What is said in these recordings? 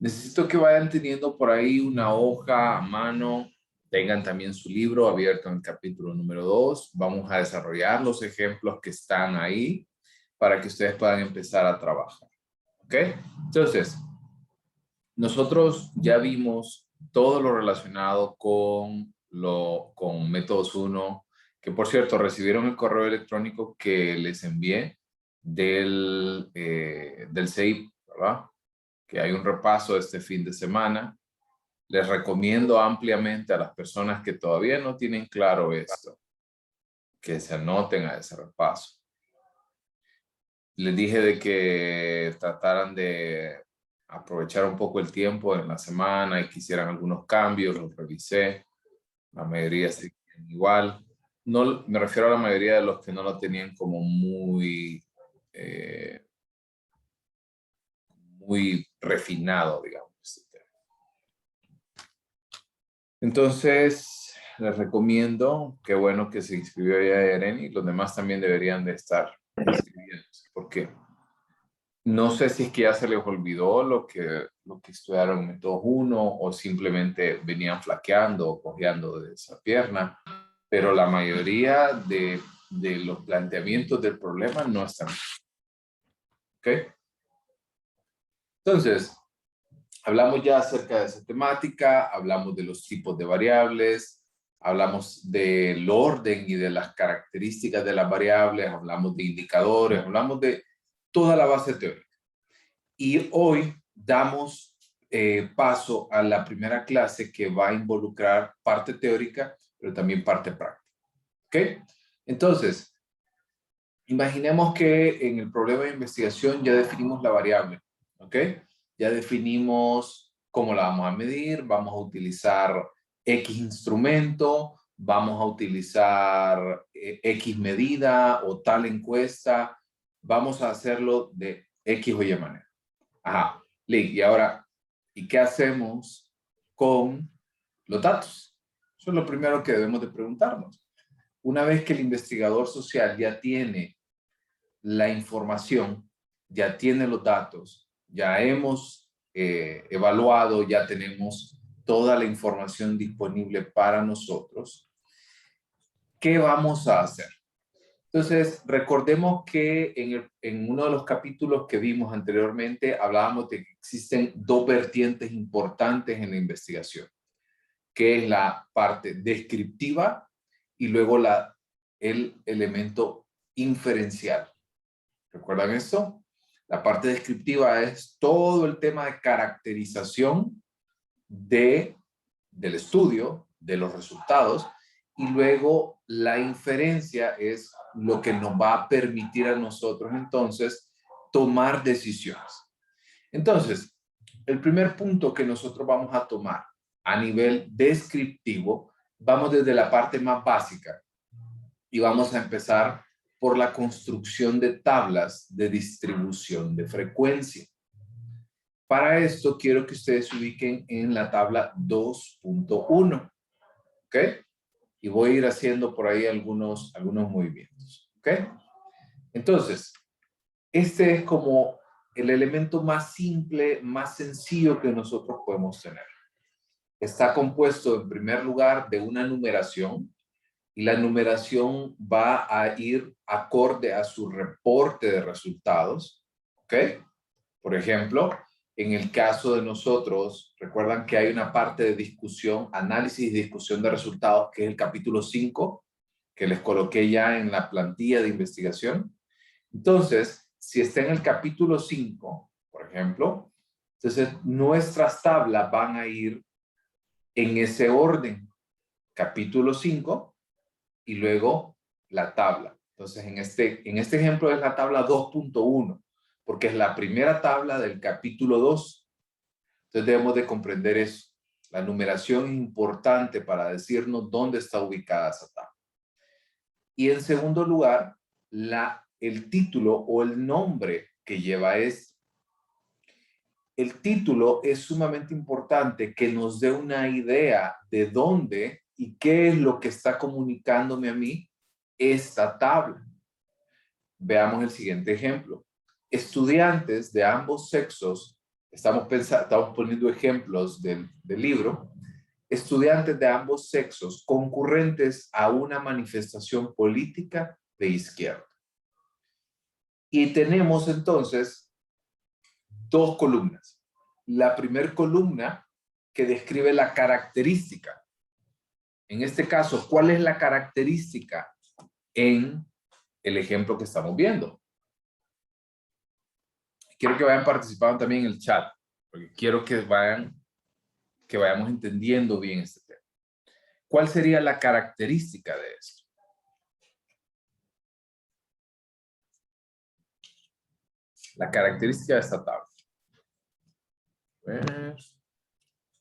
Necesito que vayan teniendo por ahí una hoja a mano, tengan también su libro abierto en el capítulo número 2. Vamos a desarrollar los ejemplos que están ahí para que ustedes puedan empezar a trabajar. ¿Ok? Entonces, nosotros ya vimos todo lo relacionado con métodos 1, que por cierto recibieron el correo electrónico que les envié del CEIP, ¿verdad? Que hay un repaso este fin de semana. Les recomiendo ampliamente a las personas que todavía no tienen claro esto, que se anoten a ese repaso. Les dije de que trataran de aprovechar un poco el tiempo en la semana y que hicieran algunos cambios, los revisé. La mayoría seguían igual. No, me refiero a la mayoría de los que no lo tenían como muy refinado, digamos. Entonces, les recomiendo, qué bueno que se inscribió ya Ereni, los demás también deberían de estar inscribiéndose, porque no sé si es que ya se les olvidó lo que estudiaron en método 1 o simplemente venían flaqueando o cojeando de esa pierna, pero la mayoría de los planteamientos del problema no están. ¿Ok? Entonces, hablamos ya acerca de esa temática, hablamos de los tipos de variables, hablamos del orden y de las características de las variables, hablamos de indicadores, hablamos de toda la base teórica. Y hoy damos paso a la primera clase que va a involucrar parte teórica, pero también parte práctica. ¿Ok? Entonces, imaginemos que en el problema de investigación ya definimos la variable. ¿Ok? Ya definimos cómo la vamos a medir, vamos a utilizar X instrumento, vamos a utilizar X medida o tal encuesta, vamos a hacerlo de X o Y manera. Ajá, Lick, y ahora, ¿y qué hacemos con los datos? Eso es lo primero que debemos de preguntarnos. Una vez que el investigador social ya tiene la información, ya tiene los datos, ya hemos evaluado, ya tenemos toda la información disponible para nosotros, ¿qué vamos a hacer? Entonces, recordemos que en uno de los capítulos que vimos anteriormente, hablábamos de que existen dos vertientes importantes en la investigación, que es la parte descriptiva y luego el elemento inferencial. ¿Recuerdan esto? La parte descriptiva es todo el tema de caracterización del estudio, de los resultados, y luego la inferencia es lo que nos va a permitir a nosotros entonces tomar decisiones. Entonces, el primer punto que nosotros vamos a tomar a nivel descriptivo, vamos desde la parte más básica y vamos a empezar por la construcción de tablas de distribución de frecuencia. Para esto quiero que ustedes se ubiquen en la tabla 2.1, ¿ok? Y voy a ir haciendo por ahí algunos movimientos, ¿ok? Entonces, este es como el elemento más simple, más sencillo que nosotros podemos tener. Está compuesto en primer lugar de una numeración y la numeración va a ir acorde a su reporte de resultados, ¿ok? Por ejemplo, en el caso de nosotros, recuerdan que hay una parte de discusión, análisis y discusión de resultados, que es el capítulo 5, que les coloqué ya en la plantilla de investigación. Entonces, si está en el capítulo 5, por ejemplo, entonces nuestras tablas van a ir en ese orden. Capítulo 5 y luego la tabla. Entonces, en este ejemplo es la tabla 2.1, porque es la primera tabla del capítulo 2. Entonces, debemos de comprender eso. La numeración es importante para decirnos dónde está ubicada esa tabla. Y en segundo lugar, el título o el nombre que lleva esto. El título es sumamente importante, que nos dé una idea de dónde y qué es lo que está comunicándome a mí esta tabla. Veamos el siguiente ejemplo. Estudiantes de ambos sexos estamos poniendo ejemplos del libro, estudiantes de ambos sexos concurrentes a una manifestación política de izquierda. Y tenemos entonces dos columnas. La primera columna que describe la característica. En este caso, ¿cuál es la característica en el ejemplo que estamos viendo? Quiero que vayan participando también en el chat, porque quiero que vayamos entendiendo bien este tema. ¿Cuál sería la característica de esto? La característica de esta tabla. Pues,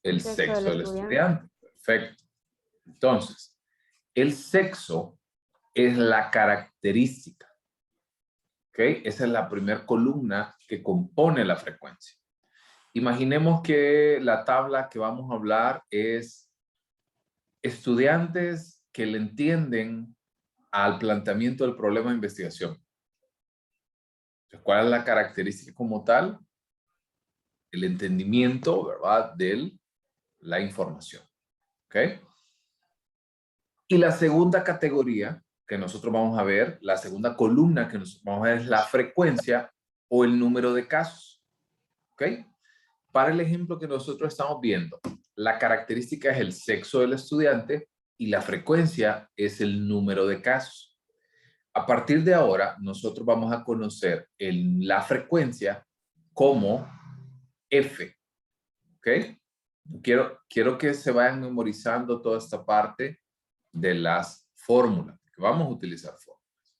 el sexo del estudiante. Perfecto. Entonces, el sexo es la característica. ¿Ok? Esa es la primera columna que compone la frecuencia. Imaginemos que la tabla que vamos a hablar es estudiantes que le entienden al planteamiento del problema de investigación. Entonces, ¿cuál es la característica como tal? El entendimiento, ¿verdad?, de la información. ¿Ok? Y la segunda categoría que nosotros vamos a ver, la segunda columna que nosotros vamos a ver es la frecuencia o el número de casos. ¿Ok? Para el ejemplo que nosotros estamos viendo, la característica es el sexo del estudiante y la frecuencia es el número de casos. A partir de ahora, nosotros vamos a conocer la frecuencia como F. ¿Ok? Quiero que se vayan memorizando toda esta parte de las fórmulas, que vamos a utilizar fórmulas.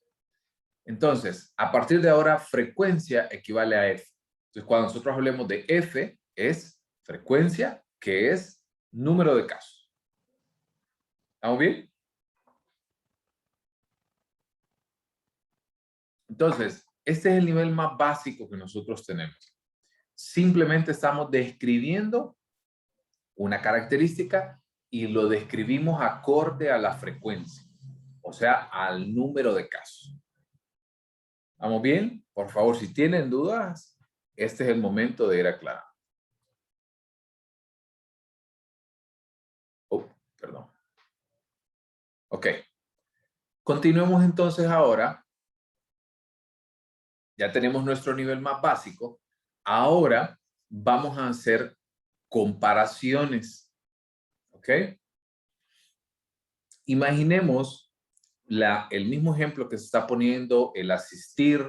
Entonces, a partir de ahora, frecuencia equivale a F. Entonces, cuando nosotros hablemos de F, es frecuencia, que es número de casos. ¿Estamos bien? Entonces, este es el nivel más básico que nosotros tenemos. Simplemente estamos describiendo una característica y lo describimos acorde a la frecuencia, o sea, al número de casos. ¿Estamos bien? Por favor, si tienen dudas, este es el momento de ir aclarando. Oh, perdón. Ok. Continuemos entonces ahora. Ya tenemos nuestro nivel más básico. Ahora vamos a hacer comparaciones. ¿Ok? Imaginemos el mismo ejemplo que se está poniendo, el asistir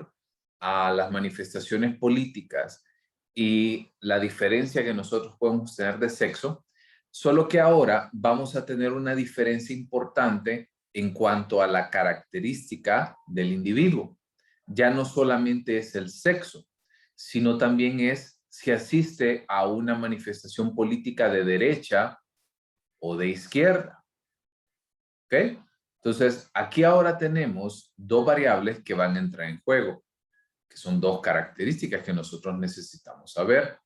a las manifestaciones políticas y la diferencia que nosotros podemos tener de sexo, solo que ahora vamos a tener una diferencia importante en cuanto a la característica del individuo. Ya no solamente es el sexo, sino también es si asiste a una manifestación política de derecha o de izquierda. ¿Ok? Entonces, aquí ahora tenemos dos variables que van a entrar en juego, que son dos características que nosotros necesitamos saber.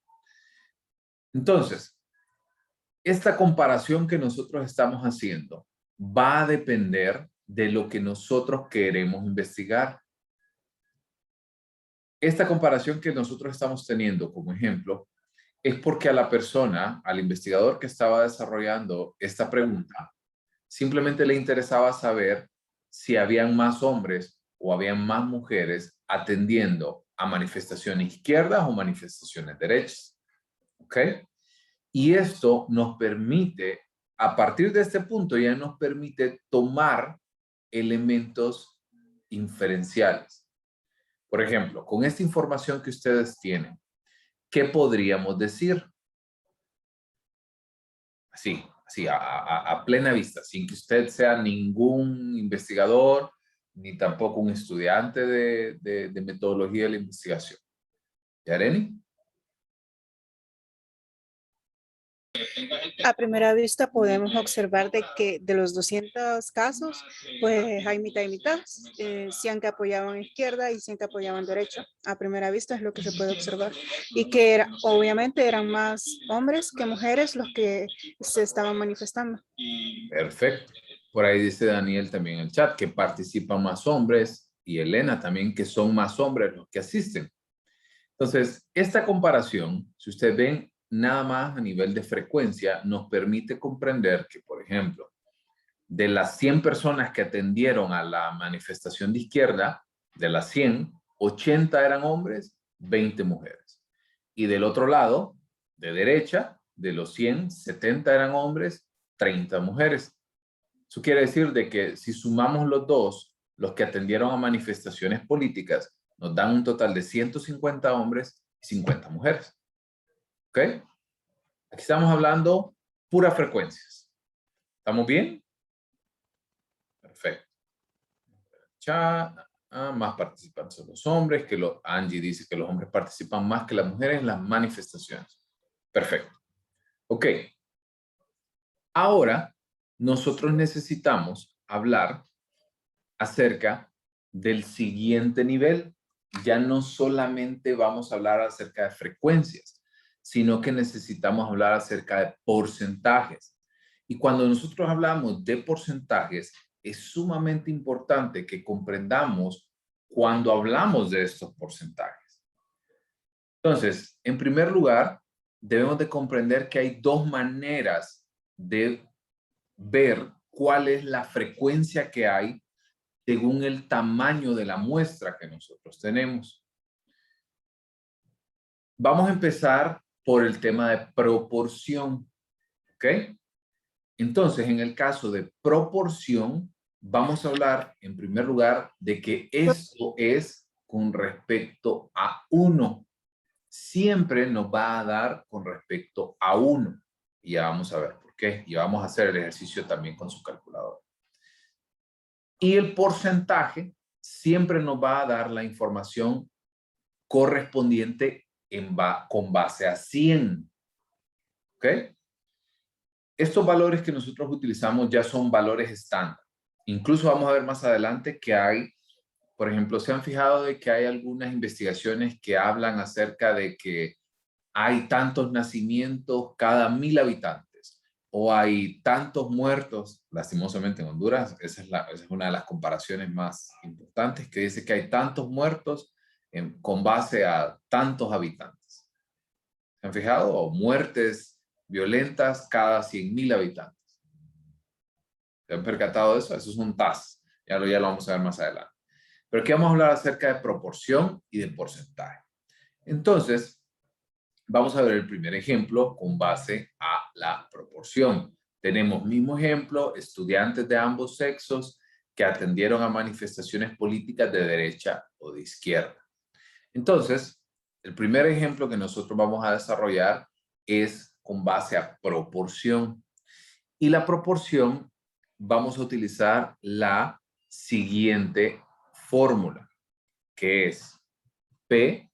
Entonces, esta comparación que nosotros estamos haciendo va a depender de lo que nosotros queremos investigar. Esta comparación que nosotros estamos teniendo como ejemplo es porque a la persona, al investigador que estaba desarrollando esta pregunta, simplemente le interesaba saber si habían más hombres o habían más mujeres atendiendo a manifestaciones izquierdas o manifestaciones derechas. ¿Ok? Y esto nos permite, a partir de este punto, ya nos permite tomar elementos inferenciales. Por ejemplo, con esta información que ustedes tienen, ¿qué podríamos decir? Así, a plena vista, sin que usted sea ningún investigador, ni tampoco un estudiante de metodología de la investigación. ¿Yareni? A primera vista podemos observar de que de los 200 casos, pues hay mitad y mitad, 100 que apoyaban izquierda y 100 que apoyaban derecha. A primera vista es lo que se puede observar. Y que obviamente eran más hombres que mujeres los que se estaban manifestando. Perfecto. Por ahí dice Daniel también en el chat que participan más hombres y Elena también que son más hombres los que asisten. Entonces, esta comparación, si ustedes ven nada más a nivel de frecuencia, nos permite comprender que, por ejemplo, de las 100 personas que atendieron a la manifestación de izquierda, de las 100, 80 eran hombres, 20 mujeres. Y del otro lado, de derecha, de los 100, 70 eran hombres, 30 mujeres. Eso quiere decir de que si sumamos los dos, los que atendieron a manifestaciones políticas, nos dan un total de 150 hombres y 50 mujeres. ¿Ok? Aquí estamos hablando puras frecuencias. ¿Estamos bien? Perfecto. Más participan son los hombres, Angie dice que los hombres participan más que las mujeres en las manifestaciones. Perfecto. Ok. Ahora, nosotros necesitamos hablar acerca del siguiente nivel. Ya no solamente vamos a hablar acerca de frecuencias, sino que necesitamos hablar acerca de porcentajes. Y cuando nosotros hablamos de porcentajes, es sumamente importante que comprendamos cuando hablamos de estos porcentajes. Entonces, en primer lugar, debemos de comprender que hay dos maneras de ver cuál es la frecuencia que hay según el tamaño de la muestra que nosotros tenemos. Vamos a empezar por el tema de proporción, ¿ok? Entonces, en el caso de proporción, vamos a hablar en primer lugar de que esto es con respecto a 1. Siempre nos va a dar con respecto a 1. Y ya vamos a ver por qué. Y vamos a hacer el ejercicio también con su calculadora. Y el porcentaje siempre nos va a dar la información correspondiente con base a 100. ¿Ok? Estos valores que nosotros utilizamos ya son valores estándar. Incluso vamos a ver más adelante que hay, por ejemplo, se han fijado de que hay algunas investigaciones que hablan acerca de que hay tantos nacimientos cada 1000 habitantes o hay tantos muertos, lastimosamente en Honduras, esa es una de las comparaciones más importantes, que dice que hay tantos muertos con base a tantos habitantes. ¿Se han fijado? O muertes violentas cada 100,000 habitantes. ¿Se han percatado de eso? Eso es un TAS. Ya lo vamos a ver más adelante. Pero aquí vamos a hablar acerca de proporción y de porcentaje. Entonces, vamos a ver el primer ejemplo con base a la proporción. Tenemos mismo ejemplo, estudiantes de ambos sexos que atendieron a manifestaciones políticas de derecha o de izquierda. Entonces, el primer ejemplo que nosotros vamos a desarrollar es con base a proporción. Y la proporción vamos a utilizar la siguiente fórmula, que es P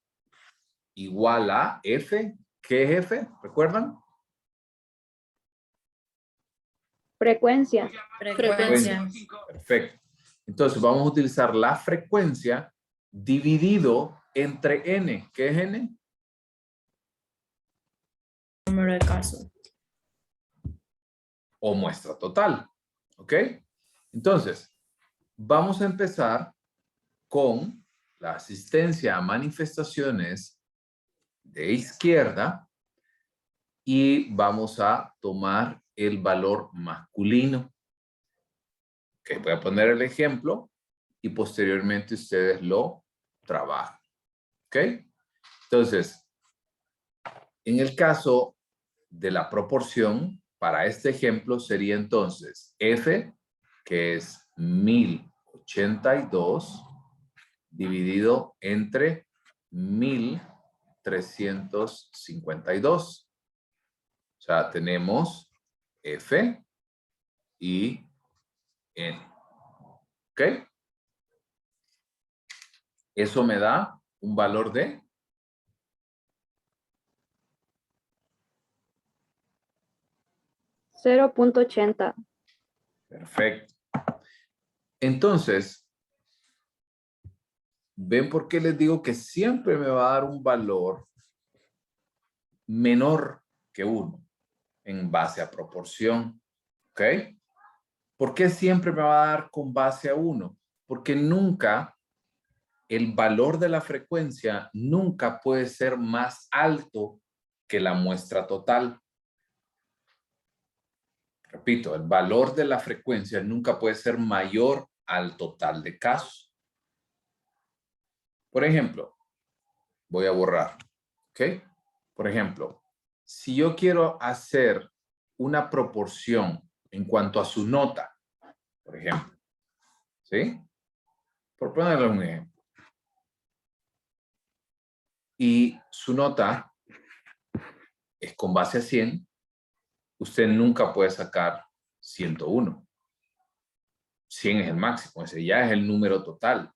igual a F. ¿Qué es F? ¿Recuerdan? Frecuencia. Frecuencia. Perfecto. Entonces vamos a utilizar la frecuencia dividido entre N. ¿Qué es N? Número de casos. O muestra total. ¿Ok? Entonces, vamos a empezar con la asistencia a manifestaciones de izquierda y vamos a tomar el valor masculino. Okay, voy a poner el ejemplo y posteriormente ustedes lo trabajan. ¿Ok? Entonces, en el caso de la proporción, para este ejemplo sería entonces F, que es 1082, dividido entre 1352. O sea, tenemos F y N. ¿Ok? Eso me da un valor de 0.80. perfecto. Entonces, ¿ven por qué les digo que siempre me va a dar un valor menor que 1 en base a proporción? ¿Ok? ¿Por qué siempre me va a dar con base a 1? Porque nunca el valor de la frecuencia nunca puede ser más alto que la muestra total. Repito, el valor de la frecuencia nunca puede ser mayor al total de casos. Por ejemplo, voy a borrar, ¿ok? Por ejemplo, si yo quiero hacer una proporción en cuanto a su nota, por ejemplo, ¿sí? Por ponerle un ejemplo. Y su nota es con base a 100, usted nunca puede sacar 101. 100 es el máximo, ese ya es el número total.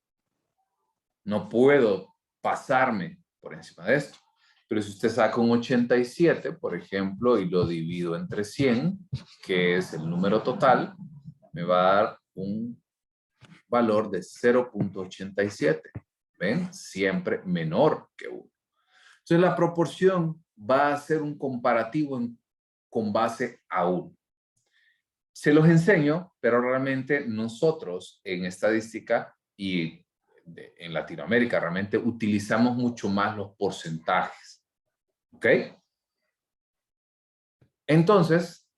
No puedo pasarme por encima de esto. Pero si usted saca un 87, por ejemplo, y lo divido entre 100, que es el número total, me va a dar un valor de 0.87. ¿Ven? Siempre menor que 1. Entonces la proporción va a ser un comparativo con base a 1. Se los enseño, pero realmente nosotros en estadística y en Latinoamérica realmente utilizamos mucho más los porcentajes. ¿Ok? Entonces,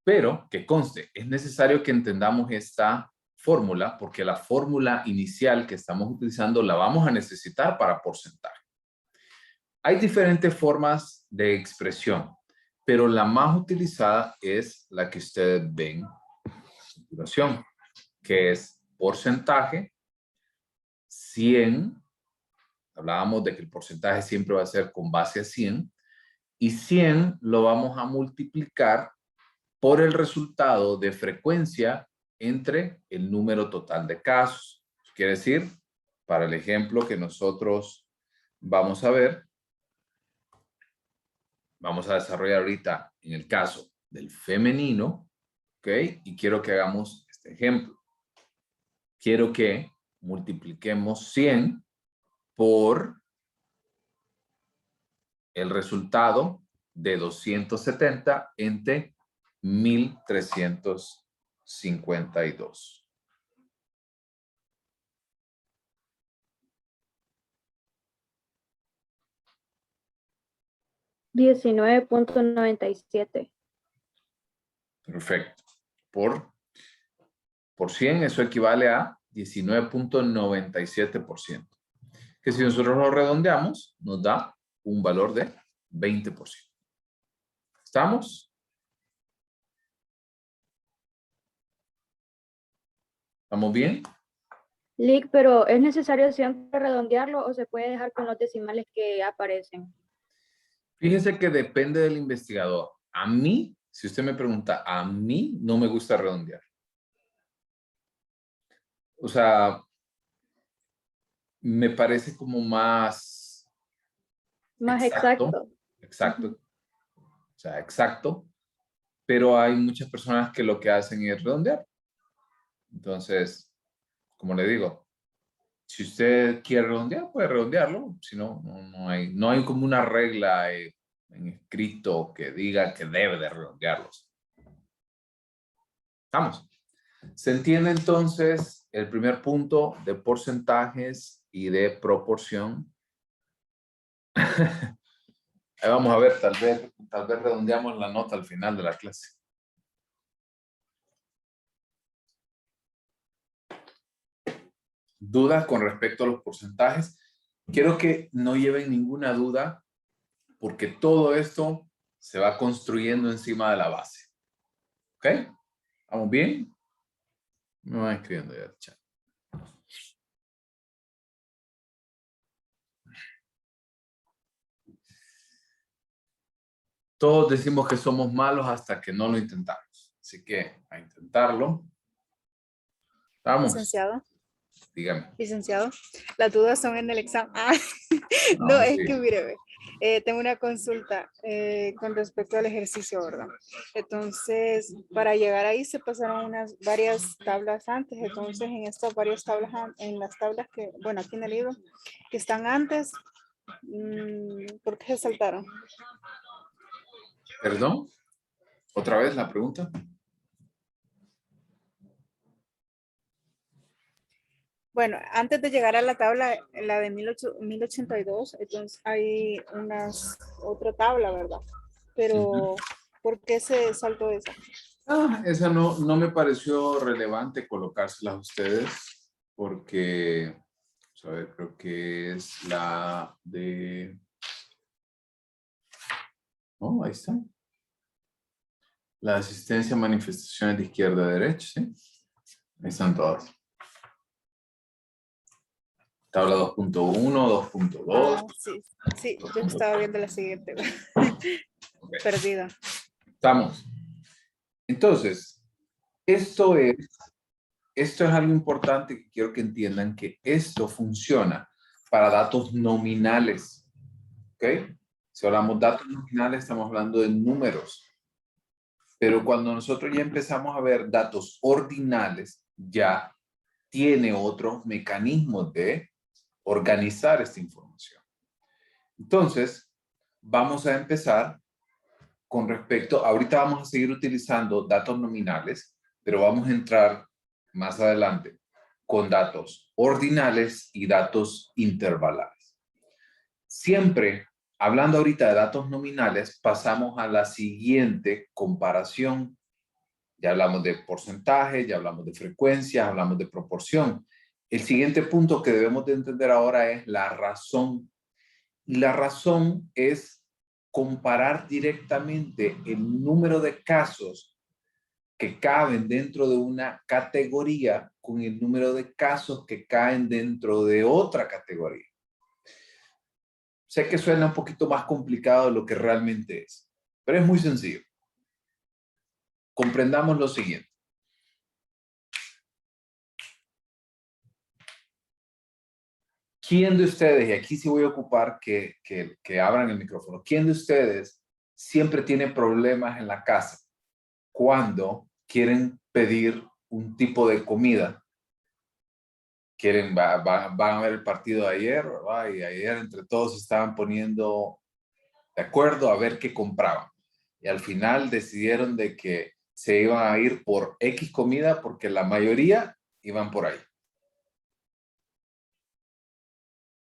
pero que conste, es necesario que entendamos esta fórmula porque la fórmula inicial que estamos utilizando la vamos a necesitar para porcentaje. Hay diferentes formas de expresión, pero la más utilizada es la que ustedes ven a continuación, que es porcentaje 100. Hablábamos de que el porcentaje siempre va a ser con base a 100 y 100 lo vamos a multiplicar por el resultado de frecuencia entre el número total de casos. Quiere decir, para el ejemplo que nosotros vamos a ver, vamos a desarrollar ahorita en el caso del femenino, ¿ok? Y quiero que hagamos este ejemplo. Quiero que multipliquemos 100 por el resultado de 270 entre 1352. $19.97. Perfecto. Por 100, eso equivale a 19.97%. Que si nosotros lo redondeamos, nos da un valor de 20%. ¿Estamos? ¿Estamos bien? Lick, pero ¿es necesario siempre redondearlo o se puede dejar con los decimales que aparecen? Fíjense que depende del investigador. A mí, si usted me pregunta, a mí no me gusta redondear. O sea, me parece como más exacto. Exacto. O sea, exacto. Pero hay muchas personas que lo que hacen es redondear. Entonces, como le digo, si usted quiere redondear, puede redondearlo. Si no, no hay como una regla en escrito que diga que debe de redondearlos. Vamos. Se entiende entonces el primer punto de porcentajes y de proporción. Ahí vamos a ver, tal vez redondeamos la nota al final de la clase. ¿Dudas con respecto a los porcentajes? Quiero que no lleven ninguna duda porque todo esto se va construyendo encima de la base. ¿Ok? ¿Vamos bien? Me van escribiendo ya el chat. Todos decimos que somos malos hasta que no lo intentamos. Así que a intentarlo. Vamos. Licenciado. Dígame. Licenciado, las dudas son en el examen. No, No, es sí. que mire, tengo una consulta con respecto al ejercicio, ¿verdad? Entonces, para llegar ahí se pasaron varias tablas antes. Entonces, en estas varias tablas, en las tablas que, bueno, aquí en el libro, que están antes, ¿por qué se saltaron? ¿Perdón? ¿Otra vez la pregunta? Bueno, antes de llegar a la tabla, la de 1082, entonces hay otra tabla, ¿verdad? Pero, ¿por qué se saltó esa? Esa no me pareció relevante colocársela a ustedes porque, a ver, creo que es la de... Oh, ahí está. La asistencia a manifestaciones de izquierda a derecha, ¿sí? Ahí están todas. Tabla 2.1, 2.2. Sí, sí, yo estaba viendo la siguiente. Okay. Perdida. Estamos. Entonces, esto es algo importante que quiero que entiendan, que esto funciona para datos nominales. ¿Ok? Si hablamos de datos nominales, estamos hablando de números. Pero cuando nosotros ya empezamos a ver datos ordinales, ya tiene otros mecanismos de organizar esta información. Entonces, vamos a empezar con respecto, ahorita vamos a seguir utilizando datos nominales, pero vamos a entrar más adelante con datos ordinales y datos intervalares. Siempre, hablando ahorita de datos nominales, pasamos a la siguiente comparación. Ya hablamos de porcentaje, ya hablamos de frecuencia, hablamos de proporción. El siguiente punto que debemos de entender ahora es la razón. Y la razón es comparar directamente el número de casos que caben dentro de una categoría con el número de casos que caen dentro de otra categoría. Sé que suena un poquito más complicado de lo que realmente es, pero es muy sencillo. Comprendamos lo siguiente. ¿Quién de ustedes, y aquí sí voy a ocupar que abran el micrófono, quién de ustedes siempre tiene problemas en la casa cuando quieren pedir un tipo de comida? Van a ver el partido de ayer, ¿verdad? Y ayer entre todos se estaban poniendo de acuerdo a ver qué compraban. Y al final decidieron de que se iban a ir por X comida porque la mayoría iban por ahí.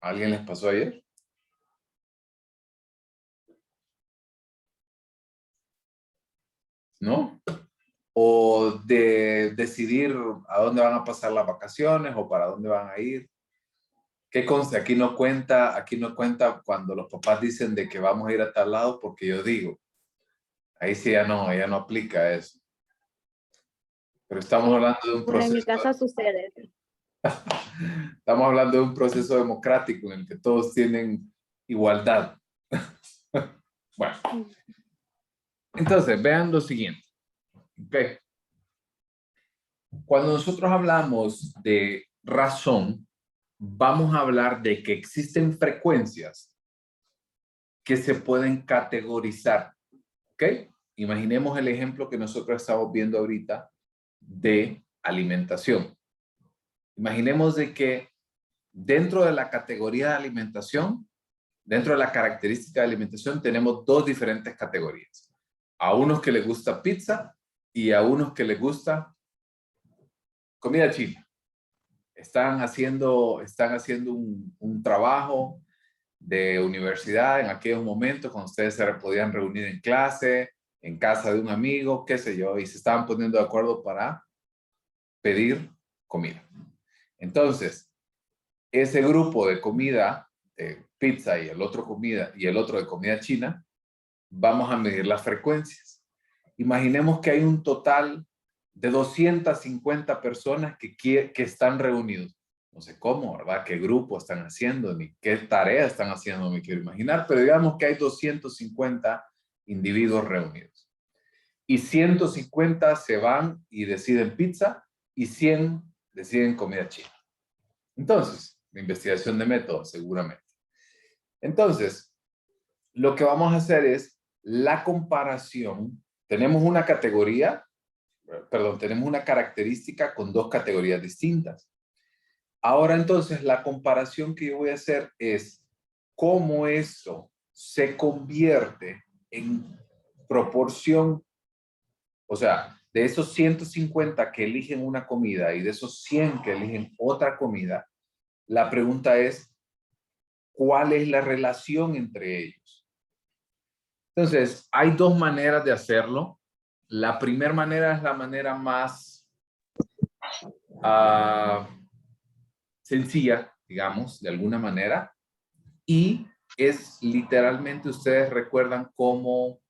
¿A alguien les pasó ayer? ¿No? O de decidir a dónde van a pasar las vacaciones o para dónde van a ir. ¿Qué consta? Aquí no cuenta cuando los papás dicen de que vamos a ir a tal lado porque yo digo. Ahí sí ya no aplica eso. Pero estamos hablando de un Bueno, en mi proceso. casa sucede. Estamos hablando de un proceso democrático en el que todos tienen igualdad. Bueno, entonces vean lo siguiente. Okay. Cuando nosotros hablamos de razón, vamos a hablar de que existen frecuencias que se pueden categorizar. ¿Ok? Imaginemos el ejemplo que nosotros estamos viendo ahorita de alimentación. Imaginemos de que dentro de la categoría de alimentación, dentro de la característica de alimentación, tenemos dos diferentes categorías. A unos que les gusta pizza y a unos que les gusta comida china. Están haciendo un trabajo de universidad en aquellos momentos cuando ustedes se podían reunir en clase, en casa de un amigo, qué sé yo, y se estaban poniendo de acuerdo para pedir comida. Entonces, ese grupo de comida, de pizza y el otro de comida china, vamos a medir las frecuencias. Imaginemos que hay un total de 250 personas que están reunidos. No sé cómo, ¿verdad? ¿Qué grupo están haciendo? Ni qué tarea están haciendo, me quiero imaginar, pero digamos que hay 250 individuos reunidos. Y 150 se van y deciden pizza y 100 deciden comida china. Entonces, la investigación de método, seguramente. Entonces, lo que vamos a hacer es la comparación. Tenemos una característica con dos categorías distintas. Ahora entonces la comparación que yo voy a hacer es cómo eso se convierte en proporción, o sea, de esos 150 que eligen una comida y de esos 100 que eligen otra comida, la pregunta es, ¿cuál es la relación entre ellos? Entonces, hay dos maneras de hacerlo. La primera manera es la manera más sencilla, digamos, de alguna manera. Y es literalmente, ustedes recuerdan cómo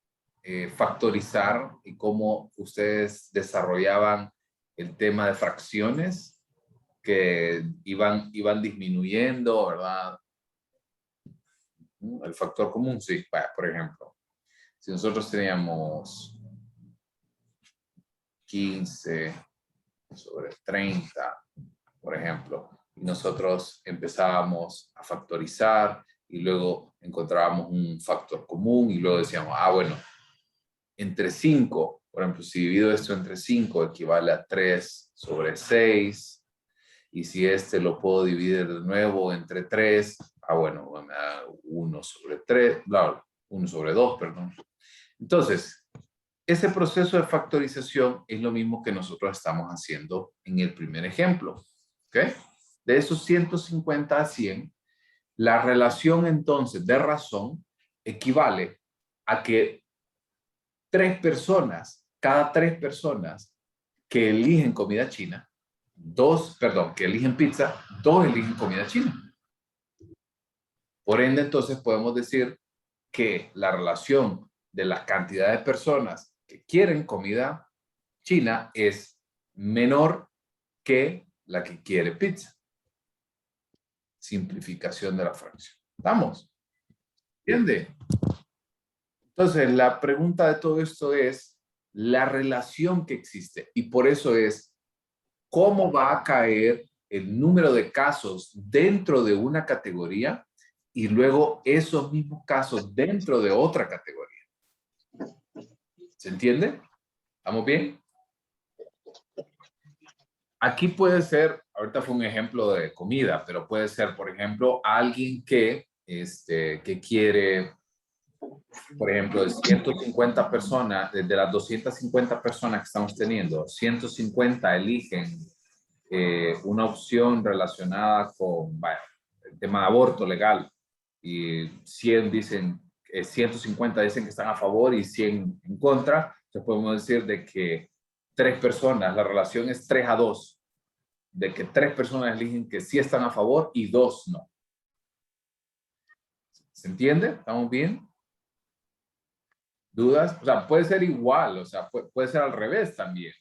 factorizar y cómo ustedes desarrollaban el tema de fracciones que iban disminuyendo, ¿verdad? El factor común, sí. Bueno, por ejemplo, si nosotros teníamos 15 sobre 30, por ejemplo, y nosotros empezábamos a factorizar y luego encontrábamos un factor común y luego decíamos, bueno, entre 5, por ejemplo, si divido esto entre 5 equivale a 3 sobre 6, y si este lo puedo dividir de nuevo entre 3, bueno, me da 1 sobre 3, bla, bla, 1 sobre 2, perdón. Entonces, ese proceso de factorización es lo mismo que nosotros estamos haciendo en el primer ejemplo. ¿Ok? De esos 150 a 100, la relación entonces de razón equivale a que cada 3 personas que eligen comida china, que eligen pizza, 2 eligen comida china. Por ende, entonces podemos decir que la relación de la cantidad de personas que quieren comida china es menor que la que quiere pizza. Simplificación de la fracción. ¿Estamos? ¿Entiende? Entonces, la pregunta de todo esto es la relación que existe. Y por eso es, ¿cómo va a caer el número de casos dentro de una categoría y luego esos mismos casos dentro de otra categoría? ¿Se entiende? ¿Estamos bien? Aquí puede ser, ahorita fue un ejemplo de comida, pero puede ser, por ejemplo, alguien que quiere, por ejemplo, de 150 personas, de las 250 personas que estamos teniendo, 150 eligen una opción relacionada con el tema de aborto legal y 150 dicen que están a favor y 100 en contra. Entonces podemos decir de que 3 personas, la relación es 3-2, de que 3 personas eligen que sí están a favor y 2 no. ¿Se entiende? ¿Estamos bien? ¿Dudas? O sea, puede ser igual, o sea, puede ser al revés también.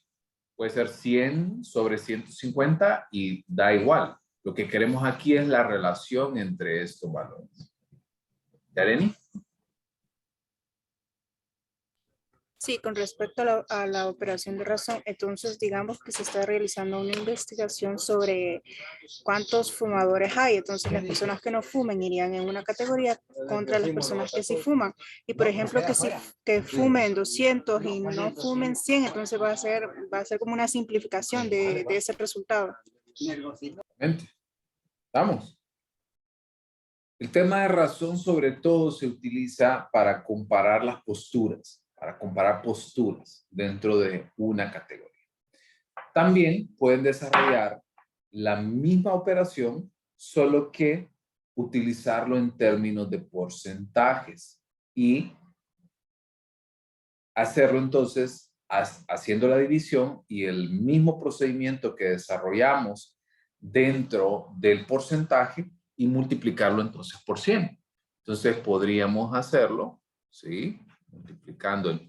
Puede ser 100 sobre 150 y da igual. Lo que queremos aquí es la relación entre estos valores. ¿Yareni? Sí, con respecto a la operación de razón, entonces digamos que se está realizando una investigación sobre cuántos fumadores hay. Entonces las personas que no fumen irían en una categoría contra las personas que sí fuman. Y por ejemplo que fumen 200 y no fumen 100, entonces va a ser como una simplificación de ese resultado. ¿Estamos? El tema de razón sobre todo se utiliza para comparar las posturas, para comparar posturas dentro de una categoría. También pueden desarrollar la misma operación, solo que utilizarlo en términos de porcentajes y hacerlo entonces haciendo la división y el mismo procedimiento que desarrollamos dentro del porcentaje y multiplicarlo entonces por 100. Entonces podríamos hacerlo, ¿sí?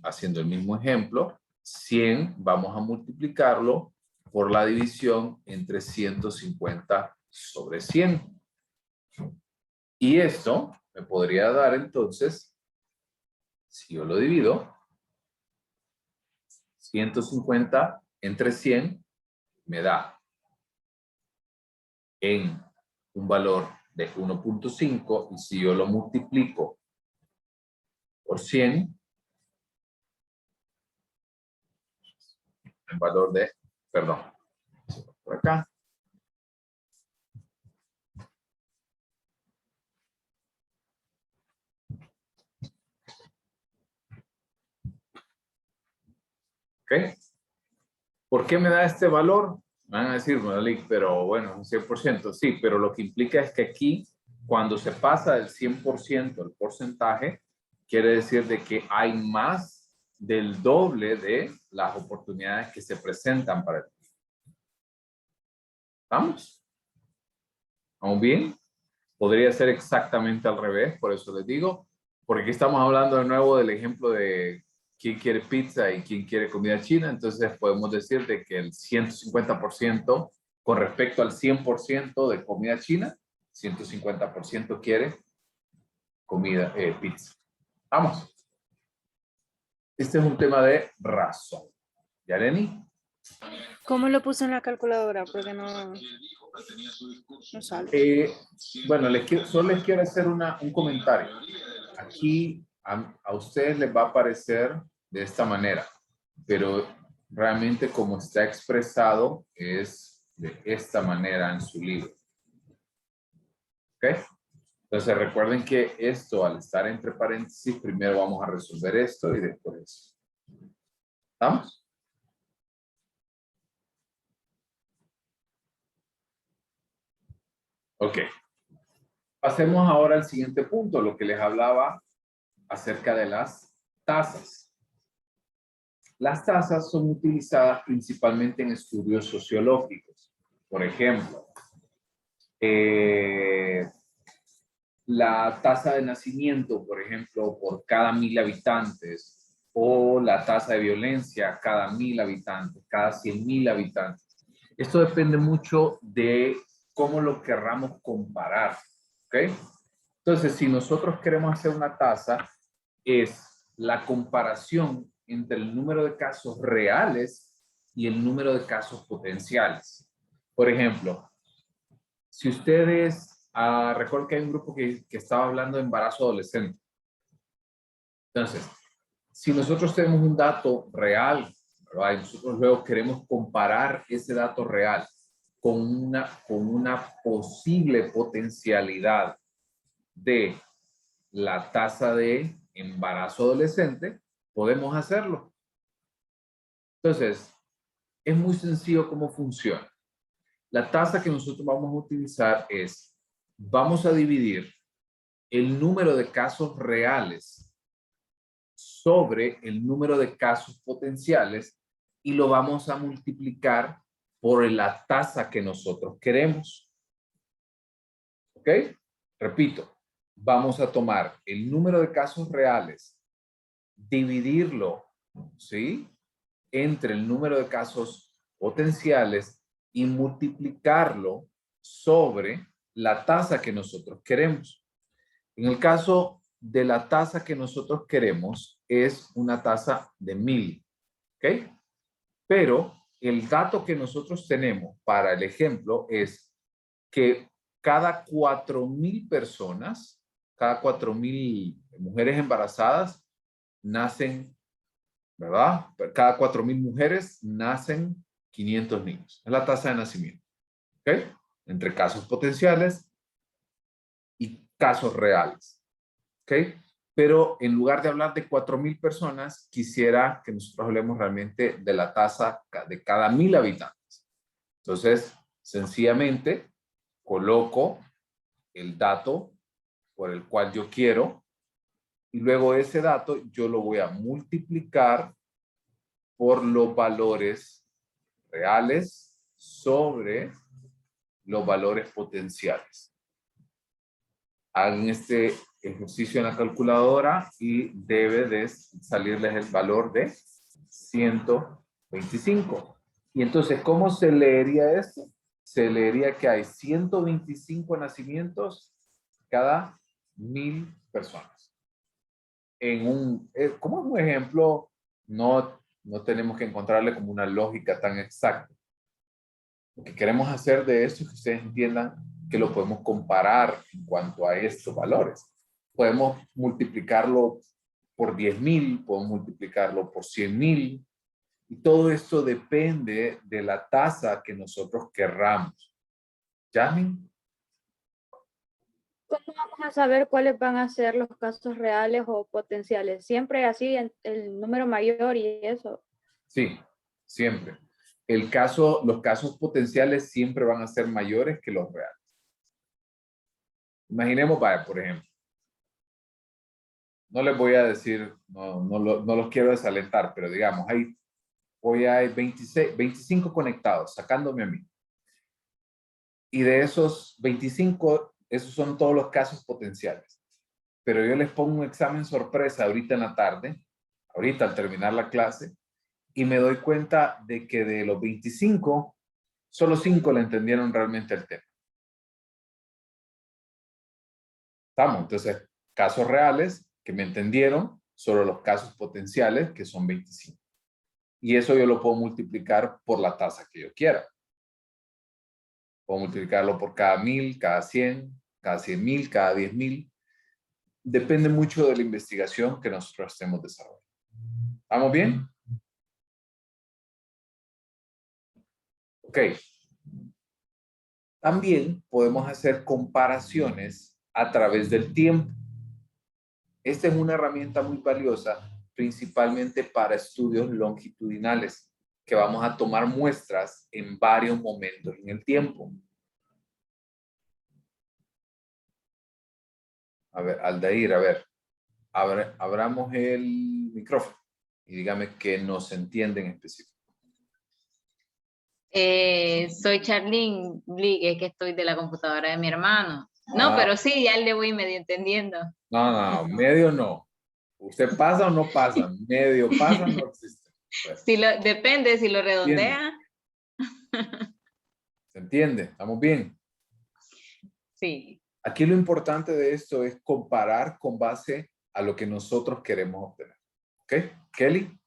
Haciendo el mismo ejemplo, 100 vamos a multiplicarlo por la división entre 150 sobre 100. Y esto me podría dar entonces, si yo lo divido, 150 entre 100 me da en un valor de 1.5 y si yo lo multiplico por 100, un valor de, perdón, por acá. ¿Ok? ¿Por qué me da este valor? Van a decir, Malik, pero bueno, un 100%. Sí, pero lo que implica es que aquí, cuando se pasa del 100%, el porcentaje, quiere decir de que hay más del doble de las oportunidades que se presentan para ti. ¿Estamos? ¿Vamos bien? Podría ser exactamente al revés, por eso les digo, porque aquí estamos hablando de nuevo del ejemplo de quién quiere pizza y quién quiere comida china, entonces podemos decir de que el 150% con respecto al 100% de comida china, 150% quiere comida, pizza. Vamos. Este es un tema de razón. ¿Ya, Lenny? ¿Cómo lo puse en la calculadora? Porque no sale. Bueno, solo les quiero hacer un comentario. Aquí a ustedes les va a aparecer de esta manera, pero realmente como está expresado es de esta manera en su libro. ¿Ok? Entonces recuerden que esto al estar entre paréntesis, primero vamos a resolver esto y después esto. ¿Estamos? Ok. Pasemos ahora al siguiente punto, lo que les hablaba acerca de las tasas. Las tasas son utilizadas principalmente en estudios sociológicos. Por ejemplo, la tasa de nacimiento, por ejemplo, por cada 1000 habitantes, o la tasa de violencia cada 1000 habitantes, cada 100,000 habitantes. Esto depende mucho de cómo lo querramos comparar, ¿ok? Entonces, si nosotros queremos hacer una tasa, es la comparación entre el número de casos reales y el número de casos potenciales. Por ejemplo, si ustedes, recuerdo que hay un grupo que estaba hablando de embarazo adolescente. Entonces, si nosotros tenemos un dato real, ¿verdad? Y nosotros luego queremos comparar ese dato real con una posible potencialidad de la tasa de embarazo adolescente, podemos hacerlo. Entonces, es muy sencillo cómo funciona. La tasa que nosotros vamos a utilizar es, vamos a dividir el número de casos reales sobre el número de casos potenciales y lo vamos a multiplicar por la tasa que nosotros queremos. ¿Ok? Repito, vamos a tomar el número de casos reales, dividirlo, ¿sí?, entre el número de casos potenciales y multiplicarlo sobre la tasa que nosotros queremos. En el caso de la tasa que nosotros queremos es una tasa de 1000, ¿ok? Pero el dato que nosotros tenemos para el ejemplo es que cada 4000 personas, cada 4000 mujeres embarazadas nacen, ¿verdad? Cada 4000 mujeres nacen 500 niños. Es la tasa de nacimiento. ¿Ok? Entre casos potenciales y casos reales. ¿Ok? Pero en lugar de hablar de 4000 personas, quisiera que nosotros hablemos realmente de la tasa de cada 1000 habitantes. Entonces, sencillamente, coloco el dato por el cual yo quiero y luego ese dato yo lo voy a multiplicar por los valores reales sobre los valores potenciales. Hagan este ejercicio en la calculadora y debe de salirles el valor de 125. Y entonces, ¿cómo se leería esto? Se leería que hay 125 nacimientos cada 1000 personas. Como es un ejemplo, no tenemos que encontrarle como una lógica tan exacta. Lo que queremos hacer de esto es que ustedes entiendan que lo podemos comparar en cuanto a estos valores. Podemos multiplicarlo por 10,000, podemos multiplicarlo por 100,000, y todo esto depende de la tasa que nosotros querramos. ¿Jasmine? ¿Cómo vamos a saber cuáles van a ser los casos reales o potenciales? Siempre así, el número mayor y eso. Sí, siempre. los casos potenciales siempre van a ser mayores que los reales. Imaginemos, vaya, por ejemplo, no les voy a decir, no los quiero desalentar, pero digamos, hoy hay 25 conectados, sacándome a mí. Y de esos 25, esos son todos los casos potenciales. Pero yo les pongo un examen sorpresa ahorita en la tarde, ahorita al terminar la clase, y me doy cuenta de que de los 25, solo 5 le entendieron realmente el tema. ¿Estamos? Entonces, casos reales que me entendieron, solo los casos potenciales, que son 25. Y eso yo lo puedo multiplicar por la tasa que yo quiera. Puedo multiplicarlo por cada 1000, cada 100, cada 100,000, cada 10,000. Depende mucho de la investigación que nosotros estemos desarrollando. ¿Estamos bien? Ok. También podemos hacer comparaciones a través del tiempo. Esta es una herramienta muy valiosa, principalmente para estudios longitudinales, que vamos a tomar muestras en varios momentos en el tiempo. A ver, Aldair, a ver, abramos el micrófono y dígame que nos entiende en específico. Soy Charlene Blick, es que estoy de la computadora de mi hermano. No, pero sí, ya le voy medio entendiendo. No, medio no. ¿Usted pasa o no pasa? Medio pasa no existe. Pues, Depende si lo redondea. ¿se entiende? ¿Estamos bien? Sí. Aquí lo importante de esto es comparar con base a lo que nosotros queremos obtener. ¿Ok? Kelly.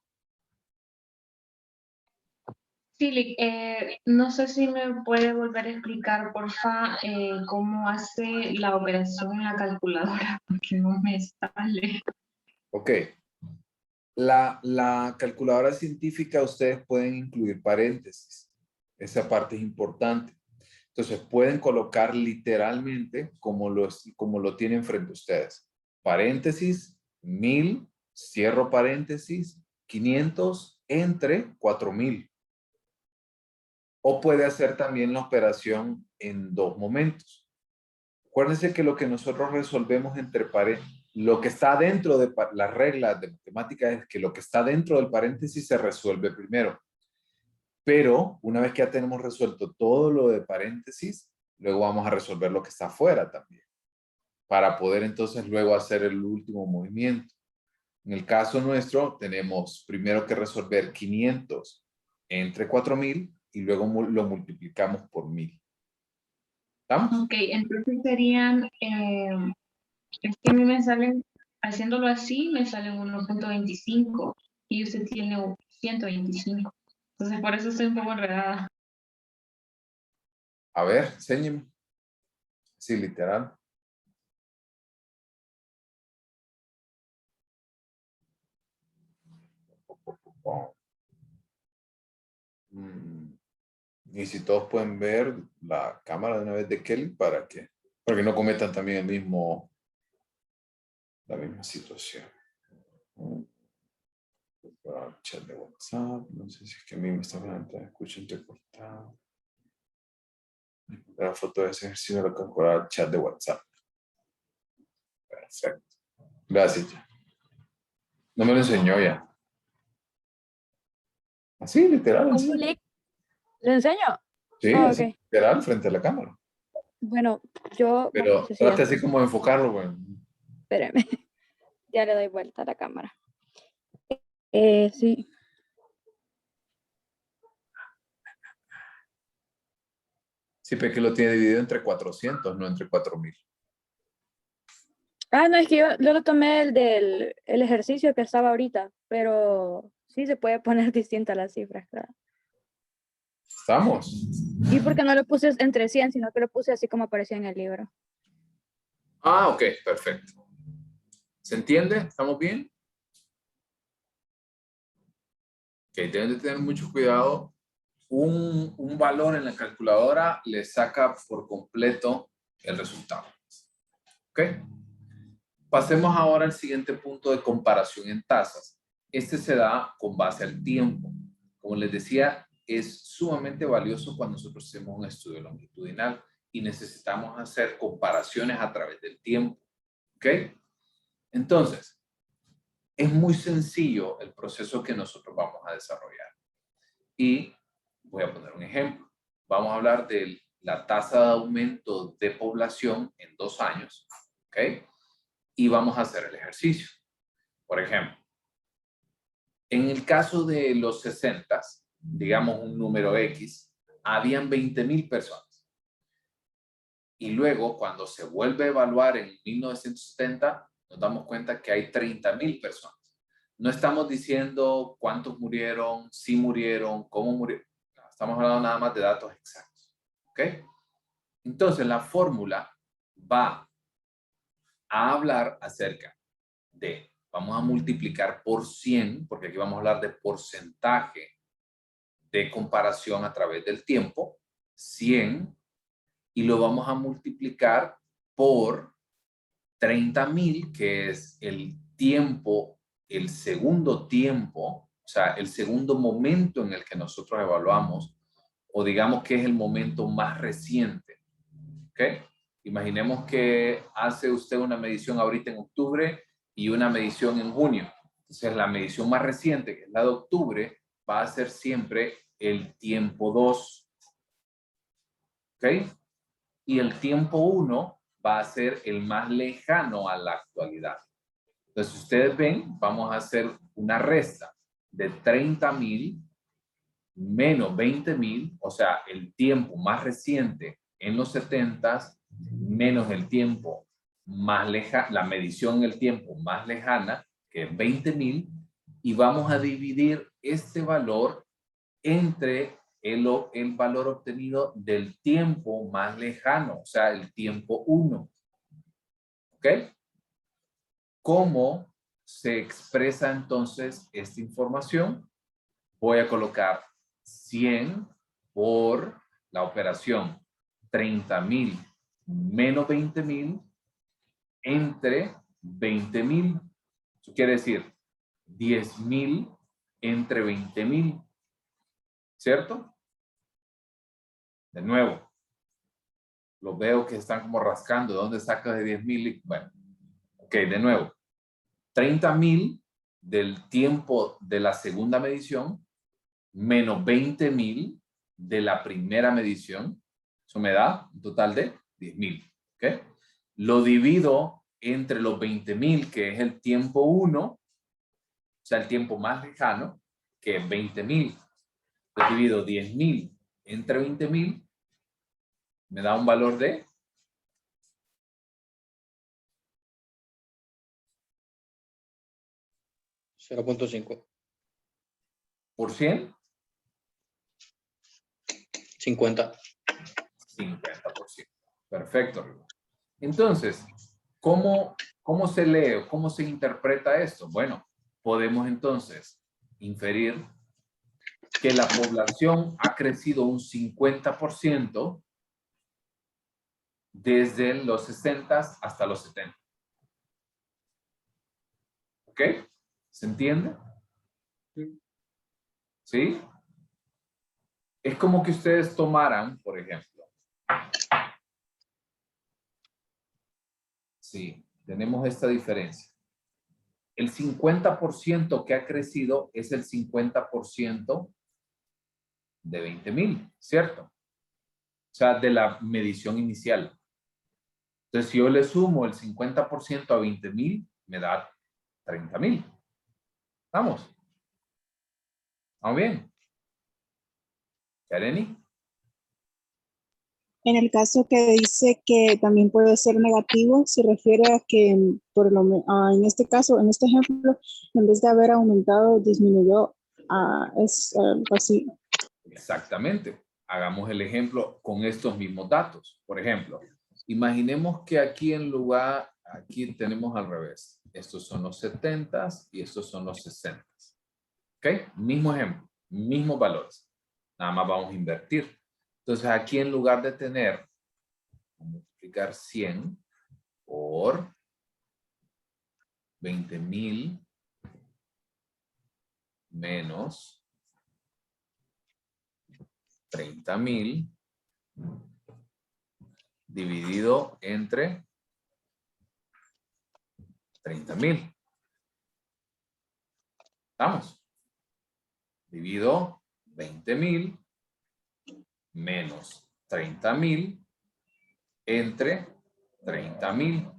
Sí, no sé si me puede volver a explicar, porfa, cómo hace la operación en la calculadora, porque no me sale. Ok. La calculadora científica, ustedes pueden incluir paréntesis. Esa parte es importante. Entonces, pueden colocar literalmente como lo tienen frente a ustedes. Paréntesis, 1000, cierro paréntesis, 500 entre 4000. O puede hacer también la operación en dos momentos. Acuérdense que lo que nosotros resolvemos entre paréntesis, lo que está dentro de las reglas de matemática es que lo que está dentro del paréntesis se resuelve primero. Pero una vez que ya tenemos resuelto todo lo de paréntesis, luego vamos a resolver lo que está afuera también, para poder entonces luego hacer el último movimiento. En el caso nuestro, tenemos primero que resolver 500 entre 4000 y luego lo multiplicamos por 1000. ¿Estamos? Ok, entonces serían, es que a mí me salen, haciéndolo así, me salen 1.25 y usted tiene 125. Entonces por eso estoy un poco enredada. A ver, enséñeme. Sí, literal. Y si todos pueden ver la cámara de una vez de Kelly para que no cometan también la misma situación. Chat de WhatsApp, no sé si es que a mí me está hablando, escucho entrecortado. La foto de ese ejercicio lo calcular al chat de WhatsApp. Perfecto. Gracias. No me lo enseñó ya. Así, literal. ¿Cómo le enseño? Sí, Ah, así, ok. literal, frente a la cámara. Bueno, yo... Pero bueno, sí, trate así como de enfocarlo, bueno. espérame. Ya le doy vuelta a la cámara. Sí. Sí, pero que lo tiene dividido entre 400, no entre 4000. Ah, no, es que yo lo tomé el ejercicio que estaba ahorita, pero sí se puede poner distinta las cifras, claro. ¿Estamos? Y porque no lo puse entre 100, sino que lo puse así como aparecía en el libro. Ah, ok, perfecto. ¿Se entiende? ¿Estamos bien? Ok, deben de tener mucho cuidado. Un valor en la calculadora le saca por completo el resultado. ¿Ok? Pasemos ahora al siguiente punto de comparación en tasas. Este se da con base al tiempo. Como les decía, es sumamente valioso cuando nosotros hacemos un estudio longitudinal y necesitamos hacer comparaciones a través del tiempo. ¿Ok? Entonces, es muy sencillo el proceso que nosotros vamos a desarrollar. Y voy a poner un ejemplo. Vamos a hablar de la tasa de aumento de población en 2 años. ¿Ok? Y vamos a hacer el ejercicio. Por ejemplo, en el caso de los 60, digamos un número X, habían 20,000 personas. Y luego, cuando se vuelve a evaluar en 1970, nos damos cuenta que hay 30,000 personas. No estamos diciendo cuántos murieron, si murieron, cómo murieron. No, estamos hablando nada más de datos exactos. ¿Ok? Entonces, la fórmula va a hablar acerca de, vamos a multiplicar por 100, porque aquí vamos a hablar de porcentaje de comparación a través del tiempo, 100, y lo vamos a multiplicar por 30,000, que es el tiempo, el segundo tiempo, o sea, el segundo momento en el que nosotros evaluamos, o digamos que es el momento más reciente. ¿Ok? Imaginemos que hace usted una medición ahorita en octubre y una medición en junio. Entonces, la medición más reciente, que es la de octubre, va a ser siempre el tiempo 2. ¿Ok? Y el tiempo 1 va a ser el más lejano a la actualidad. Entonces, ustedes ven, vamos a hacer una resta de 30,000 menos 20,000, o sea, el tiempo más reciente en los 70 menos el tiempo más lejano, la medición en el tiempo más lejana, que es 20,000, y vamos a dividir este valor entre el valor obtenido del tiempo más lejano, o sea, el tiempo 1. ¿Ok? ¿Cómo se expresa entonces esta información? Voy a colocar 100 por la operación 30,000 menos 20,000 entre 20,000. Eso quiere decir 10,000 entre 20,000. ¿Cierto? De nuevo, los veo que están como rascando. ¿De dónde sacas de 10,000? Bueno, ok, de nuevo. 30,000 del tiempo de la segunda medición menos 20,000 de la primera medición. Eso me da un total de 10,000. ¿Ok? Lo divido entre los 20,000, que es el tiempo 1, o sea, el tiempo más lejano, que es 20,000. Lo divido 10,000 entre 20,000, me da un valor de 0.5. ¿por 100? 50. 50%. Perfecto. Entonces, ¿cómo se lee o cómo se interpreta esto? Bueno, podemos entonces inferir que la población ha crecido un 50% desde los 60 hasta los 70. ¿Ok? ¿Se entiende? ¿Sí? Es como que ustedes tomaran, por ejemplo. Sí, tenemos esta diferencia. El 50% que ha crecido es el 50% de 20,000, ¿cierto? O sea, de la medición inicial. Entonces, si yo le sumo el 50% a 20,000, me da 30,000. ¿Vamos? ¿Vamos bien? ¿Yareni? En el caso que dice que también puede ser negativo, se refiere a que en este caso, en este ejemplo, en vez de haber aumentado, disminuyó. Es algo así. Exactamente. Hagamos el ejemplo con estos mismos datos. Por ejemplo, imaginemos que aquí aquí tenemos al revés. Estos son los 70 y estos son los 60. ¿Ok? Mismo ejemplo, mismos valores. Nada más vamos a invertir. Entonces aquí en lugar de tener, vamos a multiplicar 100 por 20,000 menos 30,000 dividido entre 30,000. ¿Estamos? Divido 20,000 menos 30,000 entre 30,000.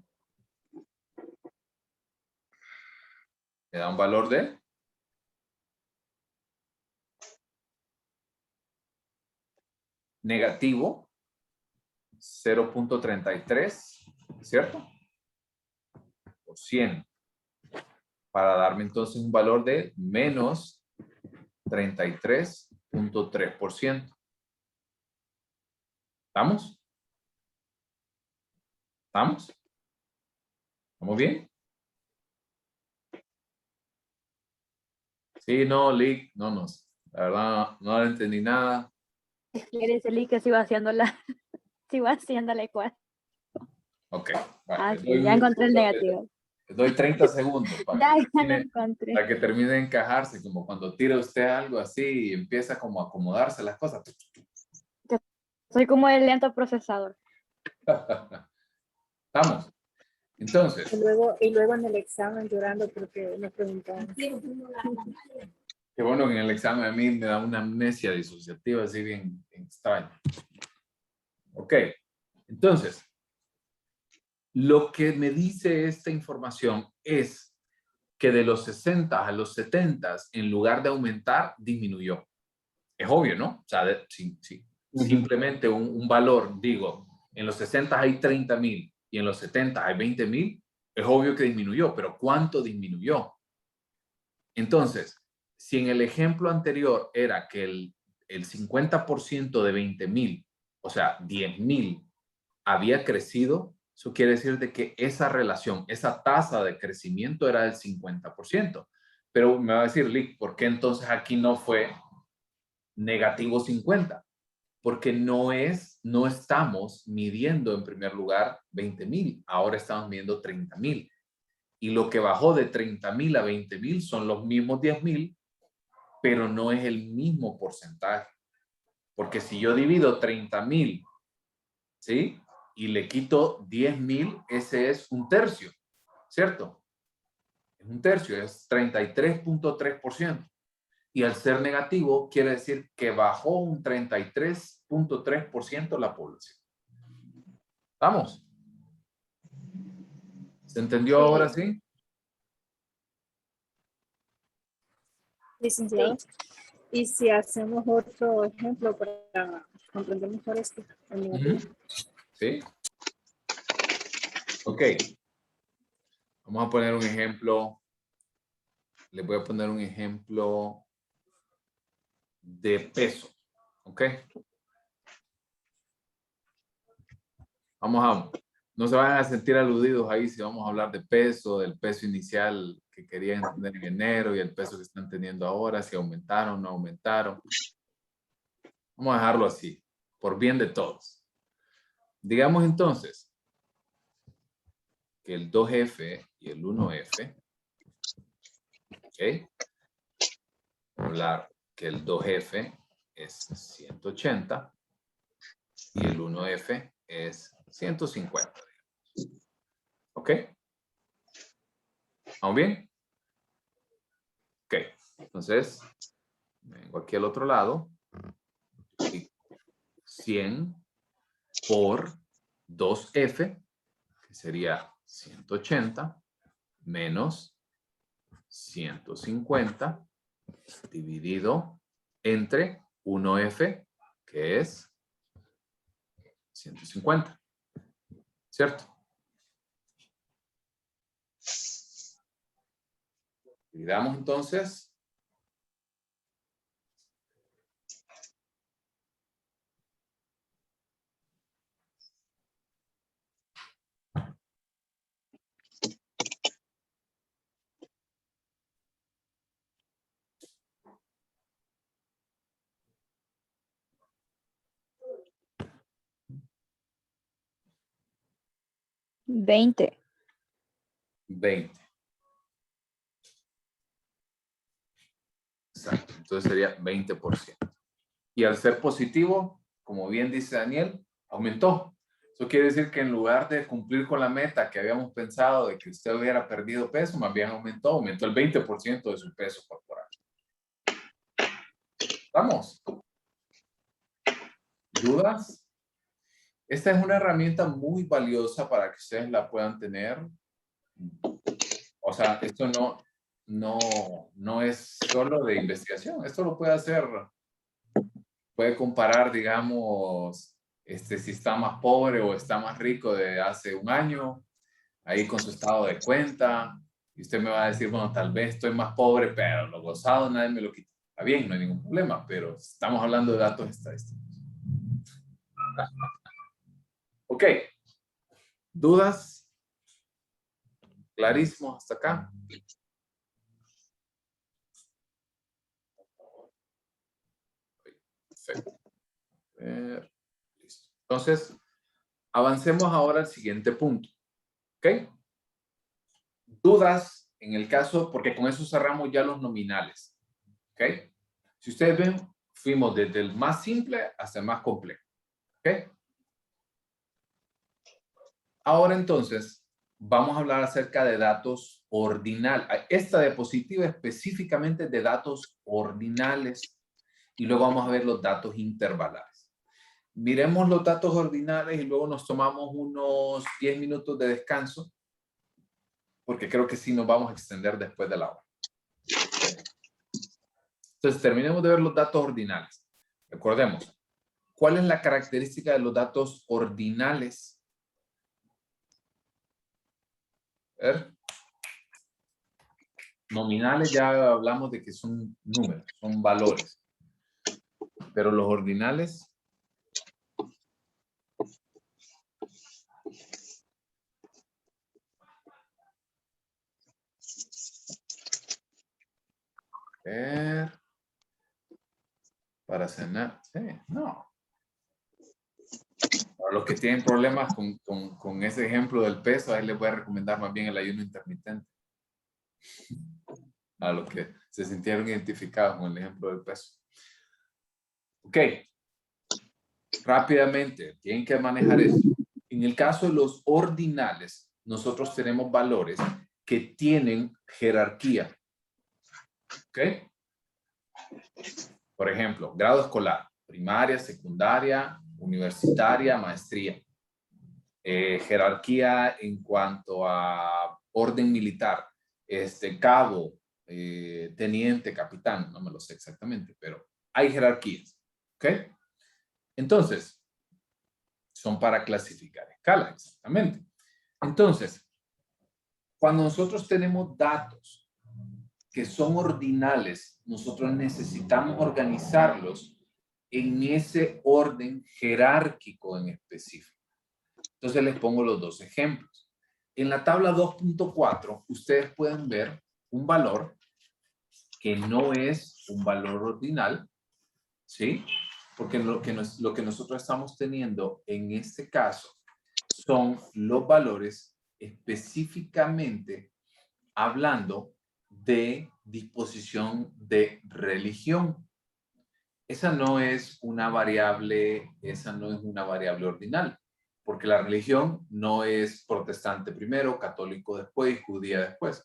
Me da un valor de negativo 0.33, ¿cierto? Por 100. Para darme entonces un valor de menos 33.3%. ¿Estamos? ¿Estamos? ¿Estamos bien? Sí, no, Lick, no, la verdad no le entendí nada. Quiere decir que sigo haciendo la, sigo haciendo la ecuación. Ok. Ah, sí, ya encontré el negativo. Les doy 30 segundos Ya lo encontré. para que termine de encajarse, como cuando tira usted algo así y empieza como a acomodarse las cosas. Soy como el lento procesador. Estamos. Entonces. Y luego en el examen llorando porque me preguntaban. Qué bueno que en el examen a mí me da una amnesia disociativa así bien extraña. Ok. Entonces, lo que me dice esta información es que de los 60 a los 70, en lugar de aumentar, disminuyó. Es obvio, ¿no? O sea, sí. Simplemente un valor, digo, en los 60 hay 30,000 y en los 70 hay 20,000, es obvio que disminuyó, pero ¿cuánto disminuyó? Entonces, si en el ejemplo anterior era que el 50% de 20,000, o sea, 10,000, había crecido, eso quiere decir de que esa relación, esa tasa de crecimiento era del 50%. Pero me va a decir, Lick, ¿por qué entonces aquí no fue negativo 50? Porque no estamos midiendo en primer lugar 20,000, ahora estamos midiendo 30,000. Y lo que bajó de 30,000 a 20,000 son los mismos 10,000, pero no es el mismo porcentaje. Porque si yo divido 30,000, ¿sí? Y le quito 10,000, ese es un tercio, ¿cierto? Es un tercio, es 33.3%. Y al ser negativo, quiere decir que bajó un 33.3% la población. ¿Vamos? ¿Se entendió ahora sí? Licenciado. Y si hacemos otro ejemplo para comprender mejor esto. ¿Sí? Ok. Vamos a poner un ejemplo. Les voy a poner un ejemplo de peso. ¿Ok? No se van a sentir aludidos ahí si vamos a hablar de peso, del peso inicial que querían tener en enero y el peso que están teniendo ahora, si aumentaron o no aumentaron. Vamos a dejarlo así, por bien de todos. Digamos entonces que el 2F y el 1F, ¿ok? Hablar que el 2F es 180 y el 1F es 150. ¿Ok? ¿Vamos bien? Ok. Entonces, vengo aquí al otro lado. Y 100 por 2F, que sería 180, menos 150, dividido entre 1F, que es 150. ¿Cierto? Dividamos entonces. $20. 20. Exacto. Entonces sería 20%. Y al ser positivo, como bien dice Daniel, aumentó. Eso quiere decir que en lugar de cumplir con la meta que habíamos pensado de que usted hubiera perdido peso, más bien aumentó el 20% de su peso corporal. ¿Vamos? ¿Dudas? Esta es una herramienta muy valiosa para que ustedes la puedan tener. O sea, esto no es solo de investigación. Esto lo puede hacer, puede comparar, digamos, si está más pobre o está más rico de hace un año, ahí con su estado de cuenta. Y usted me va a decir, bueno, tal vez estoy más pobre, pero lo gozado nadie me lo quita. Está bien, no hay ningún problema, pero estamos hablando de datos estadísticos. Ok. ¿Dudas? ¿Clarísimo hasta acá? Perfecto. Listo. Entonces, avancemos ahora al siguiente punto. ¿Ok? Dudas en el caso, porque con eso cerramos ya los nominales. ¿Ok? Si ustedes ven, fuimos desde el más simple hasta el más complejo. ¿Ok? Ahora entonces, vamos a hablar acerca de datos ordinales. Esta diapositiva específicamente de datos ordinales y luego vamos a ver los datos intervalares. Miremos los datos ordinales y luego nos tomamos unos 10 minutos de descanso porque creo que sí nos vamos a extender después de la hora. Entonces, terminemos de ver los datos ordinales. Recordemos, ¿cuál es la característica de los datos ordinales? A ver. Nominales ya hablamos de que son números, son valores. Pero los ordinales... Para cenar, sí, no. Para los que tienen problemas con ese ejemplo del peso, ahí les voy a recomendar más bien el ayuno intermitente. A los que se sintieron identificados con el ejemplo del peso. Ok. Rápidamente, tienen que manejar esto. En el caso de los ordinales, nosotros tenemos valores que tienen jerarquía. ¿Ok? Por ejemplo, grado escolar, primaria, secundaria, universitaria, maestría. Jerarquía en cuanto a orden militar, cabo, teniente, capitán, no me lo sé exactamente, pero hay jerarquías. ¿Ok? Entonces, son para clasificar escalas, exactamente. Entonces, cuando nosotros tenemos datos que son ordinales, nosotros necesitamos organizarlos en ese orden jerárquico en específico. Entonces les pongo los dos ejemplos. En la tabla 2.4, ustedes pueden ver un valor que no es un valor ordinal, ¿sí? Porque lo que nosotros estamos teniendo en este caso son los valores específicamente hablando de disposición de religión. Esa no es una variable ordinal, porque la religión no es protestante primero, católico después, judía después.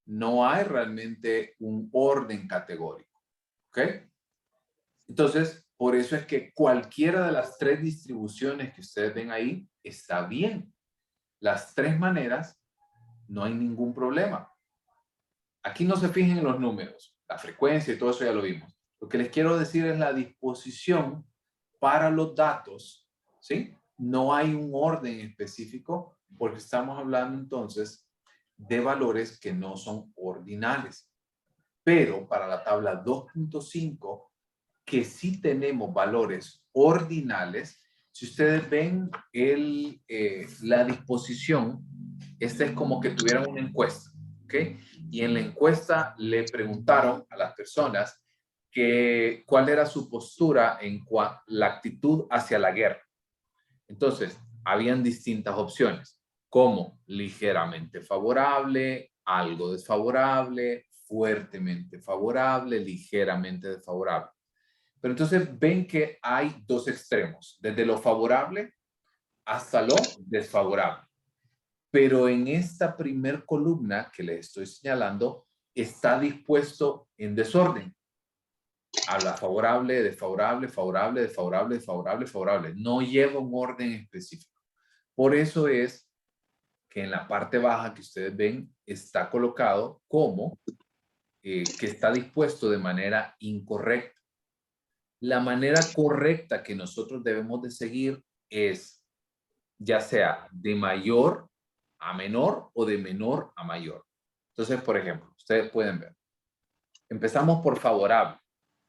No hay realmente un orden categórico. ¿Ok? Entonces, por eso es que cualquiera de las tres distribuciones que ustedes ven ahí está bien. Las tres maneras, no hay ningún problema. Aquí no se fijen en los números, la frecuencia y todo eso ya lo vimos. Lo que les quiero decir es la disposición para los datos, ¿sí? No hay un orden específico porque estamos hablando entonces de valores que no son ordinales. Pero para la tabla 2.5, que sí tenemos valores ordinales, si ustedes ven la disposición, esta es como que tuvieran una encuesta, ¿ok? Y en la encuesta le preguntaron a las personas cuál era su postura en la actitud hacia la guerra. Entonces, habían distintas opciones, como ligeramente favorable, algo desfavorable, fuertemente favorable, ligeramente desfavorable. Pero entonces ven que hay dos extremos, desde lo favorable hasta lo desfavorable. Pero en esta primer columna que les estoy señalando, está dispuesto en desorden. Habla favorable, desfavorable, favorable, desfavorable, desfavorable, favorable. No lleva un orden específico. Por eso es que en la parte baja que ustedes ven está colocado como que está dispuesto de manera incorrecta. La manera correcta que nosotros debemos de seguir es ya sea de mayor a menor o de menor a mayor. Entonces, por ejemplo, ustedes pueden ver. Empezamos por favorable.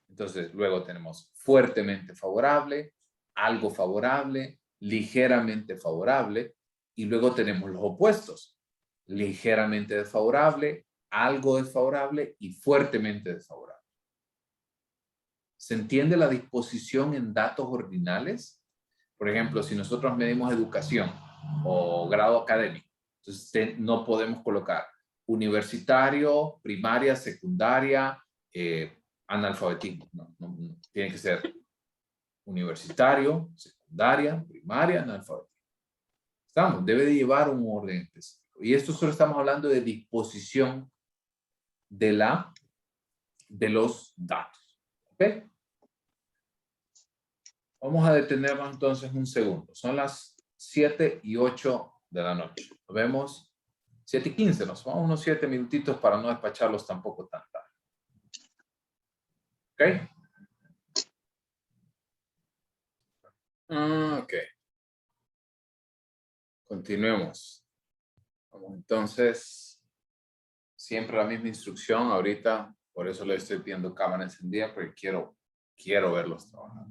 Entonces, luego tenemos fuertemente favorable, algo favorable, ligeramente favorable, y luego tenemos los opuestos. Ligeramente desfavorable, algo desfavorable y fuertemente desfavorable. ¿Se entiende la disposición en datos ordinales? Por ejemplo, si nosotros medimos educación o grado académico, entonces no podemos colocar universitario, primaria, secundaria, analfabetismo. No, tiene que ser universitario, secundaria, primaria, analfabetismo. ¿Estamos? Debe de llevar un orden específico. Y esto solo estamos hablando de disposición de los datos. ¿Ok? Vamos a detenernos entonces un segundo. Son las 7:08 de la noche. Nos vemos 7:15. Nos vamos unos 7 minutitos para no despacharlos tampoco tan tarde. ¿Ok? Ok. Continuemos. Vamos entonces. Siempre la misma instrucción. Ahorita, por eso le estoy pidiendo cámara encendida, porque quiero verlos trabajar.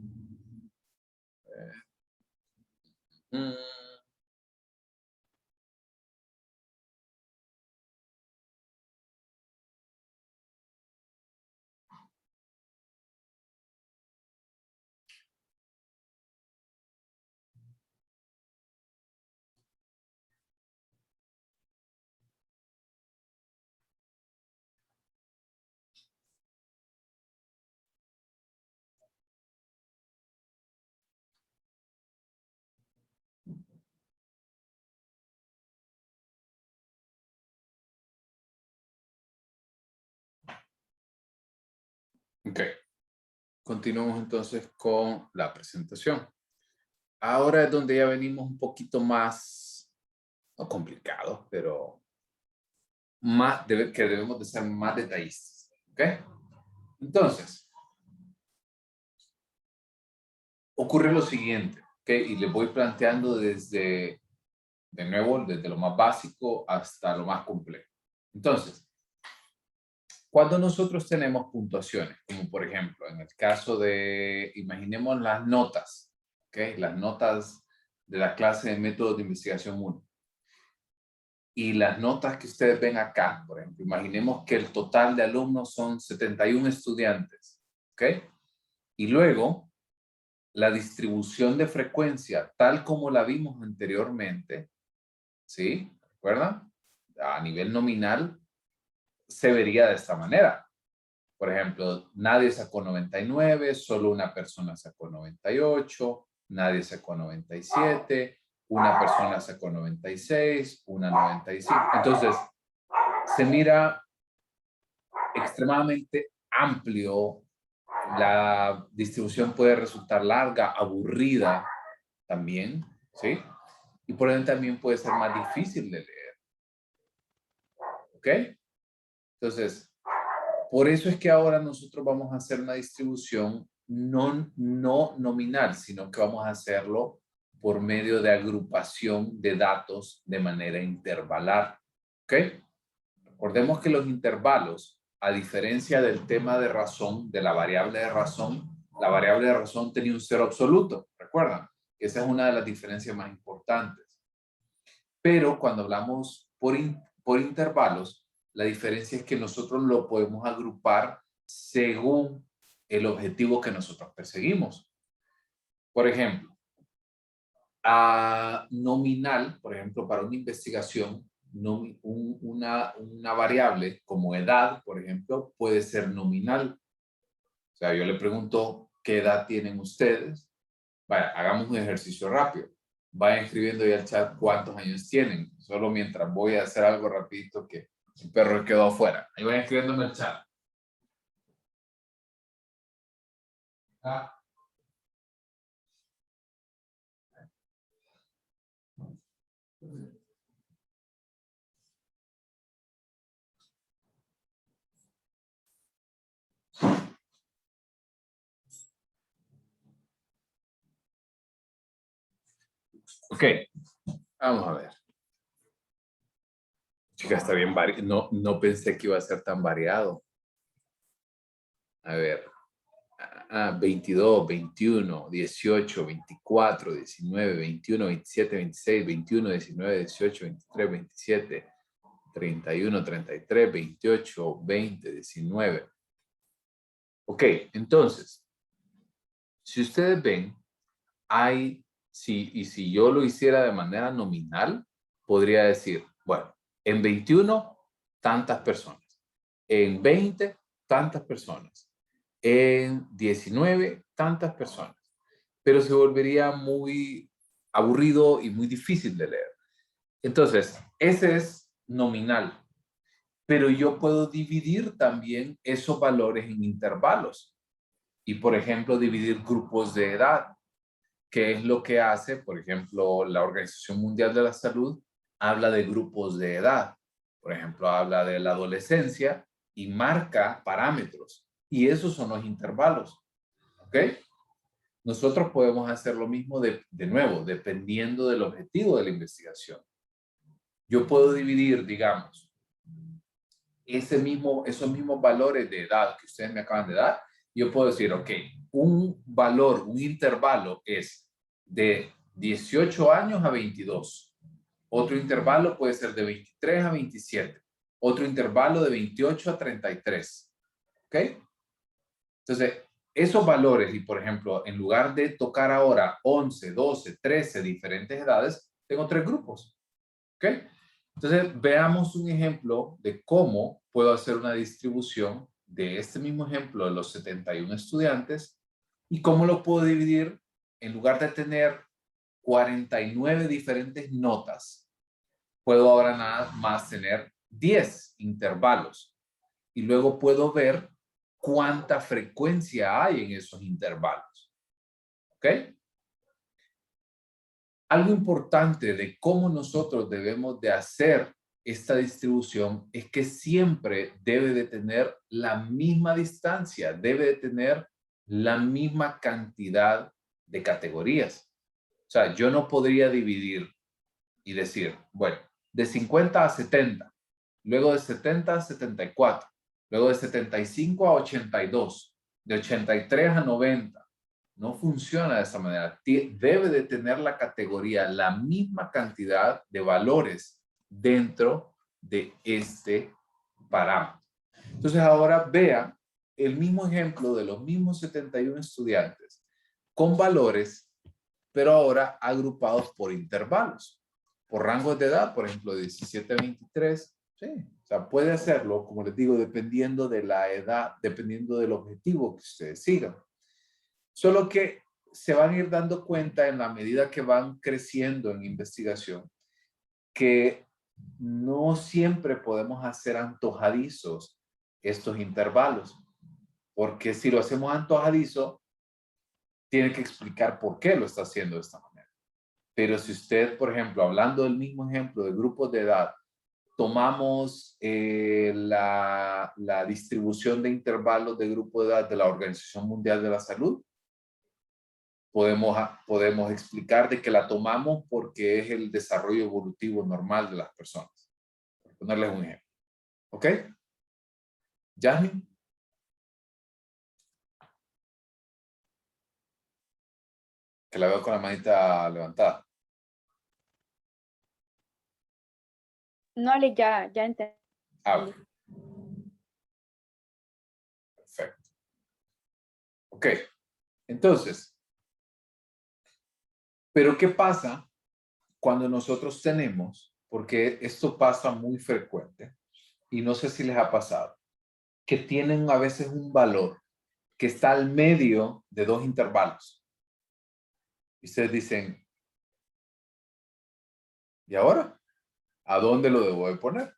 Ok. Continuamos entonces con la presentación. Ahora es donde ya venimos un poquito más, no complicado, pero más que debemos de ser más detallistas. ¿Ok? Entonces, ocurre lo siguiente, ¿ok? Y les voy planteando de nuevo, desde lo más básico hasta lo más complejo. Entonces, cuando nosotros tenemos puntuaciones, como por ejemplo, en el caso de, imaginemos las notas, ¿ok? Las notas de la clase de métodos de investigación 1. Y las notas que ustedes ven acá, por ejemplo, imaginemos que el total de alumnos son 71 estudiantes, ¿ok? Y luego, la distribución de frecuencia, tal como la vimos anteriormente, ¿sí? ¿Recuerdan? A nivel nominal, se vería de esta manera. Por ejemplo, nadie sacó 99, solo una persona sacó 98, nadie sacó 97, una persona sacó 96, una 95. Entonces, se mira extremadamente amplio. La distribución puede resultar larga, aburrida también, ¿sí? Y por ende también puede ser más difícil de leer. ¿Ok? Entonces, por eso es que ahora nosotros vamos a hacer una distribución no nominal, sino que vamos a hacerlo por medio de agrupación de datos de manera intervalar. ¿Ok? Recordemos que los intervalos, a diferencia del tema de razón, de la variable de razón, la variable de razón tenía un cero absoluto. ¿Recuerdan? Esa es una de las diferencias más importantes. Pero cuando hablamos por intervalos, la diferencia es que nosotros lo podemos agrupar según el objetivo que nosotros perseguimos. Por ejemplo, a nominal, por ejemplo, para una investigación, una variable como edad, por ejemplo, puede ser nominal. O sea, yo le pregunto ¿Qué edad tienen ustedes? Vaya, hagamos un ejercicio rápido. Vayan escribiendo ahí al chat cuántos años tienen. Solo mientras voy a hacer algo rapidito que el perro quedó afuera. Ahí vayan escribiendo en el chat. Ah. Ok, vamos a ver. Chica, está bien variado. No pensé que iba a ser tan variado. A ver. 22, 21, 18, 24, 19, 21, 27, 26, 21, 19, 18, 23, 27, 31, 33, 28, 20, 19. Ok, entonces, si ustedes ven, si yo lo hiciera de manera nominal, podría decir, bueno, en 21, tantas personas. En 20, tantas personas. En 19, tantas personas. Pero se volvería muy aburrido y muy difícil de leer. Entonces, ese es nominal. Pero yo puedo dividir también esos valores en intervalos. Y, por ejemplo, dividir grupos de edad, que es lo que hace, por ejemplo, la Organización Mundial de la Salud habla de grupos de edad. Por ejemplo, habla de la adolescencia y marca parámetros. Y esos son los intervalos. ¿Ok? Nosotros podemos hacer lo mismo de nuevo, dependiendo del objetivo de la investigación. Yo puedo dividir, digamos, esos mismos valores de edad que ustedes me acaban de dar. Yo puedo decir, ok, un valor, un intervalo es de 18 años a 22. Otro intervalo puede ser de 23 a 27. Otro intervalo de 28 a 33. ¿Ok? Entonces, esos valores, y por ejemplo, en lugar de tocar ahora 11, 12, 13 diferentes edades, tengo 3 grupos. ¿Ok? Entonces, veamos un ejemplo de cómo puedo hacer una distribución de este mismo ejemplo de los 71 estudiantes y cómo lo puedo dividir en lugar de tener 49 diferentes notas. Puedo ahora nada más tener 10 intervalos y luego puedo ver cuánta frecuencia hay en esos intervalos. ¿Ok? Algo importante de cómo nosotros debemos de hacer esta distribución es que siempre debe de tener la misma distancia, debe de tener la misma cantidad de categorías. O sea, yo no podría dividir y decir, bueno, de 50 a 70, luego de 70 a 74, luego de 75 a 82, de 83 a 90. No funciona de esa manera. Debe de tener la categoría la misma cantidad de valores dentro de este parámetro. Entonces ahora vean el mismo ejemplo de los mismos 71 estudiantes con valores, pero ahora agrupados por intervalos, por rangos de edad, por ejemplo, de 17 a 23. Sí, o sea, puede hacerlo, como les digo, dependiendo de la edad, dependiendo del objetivo que ustedes sigan. Solo que se van a ir dando cuenta en la medida que van creciendo en investigación que no siempre podemos hacer antojadizos estos intervalos, porque si lo hacemos antojadizo, tiene que explicar por qué lo está haciendo de esta manera. Pero si usted, por ejemplo, hablando del mismo ejemplo de grupos de edad, tomamos la distribución de intervalos de grupo de edad de la Organización Mundial de la Salud, podemos explicar de que la tomamos porque es el desarrollo evolutivo normal de las personas. Por ponerles un ejemplo. ¿Ok? ¿Jasmine? Que la veo con la manita levantada. No, Ale, ya entendí. Ok. Perfecto. Ok. Entonces, pero ¿qué pasa cuando nosotros tenemos, porque esto pasa muy frecuente, y no sé si les ha pasado, que tienen a veces un valor que está al medio de dos intervalos. Y ustedes dicen, ¿y ahora? ¿A dónde lo debo de poner?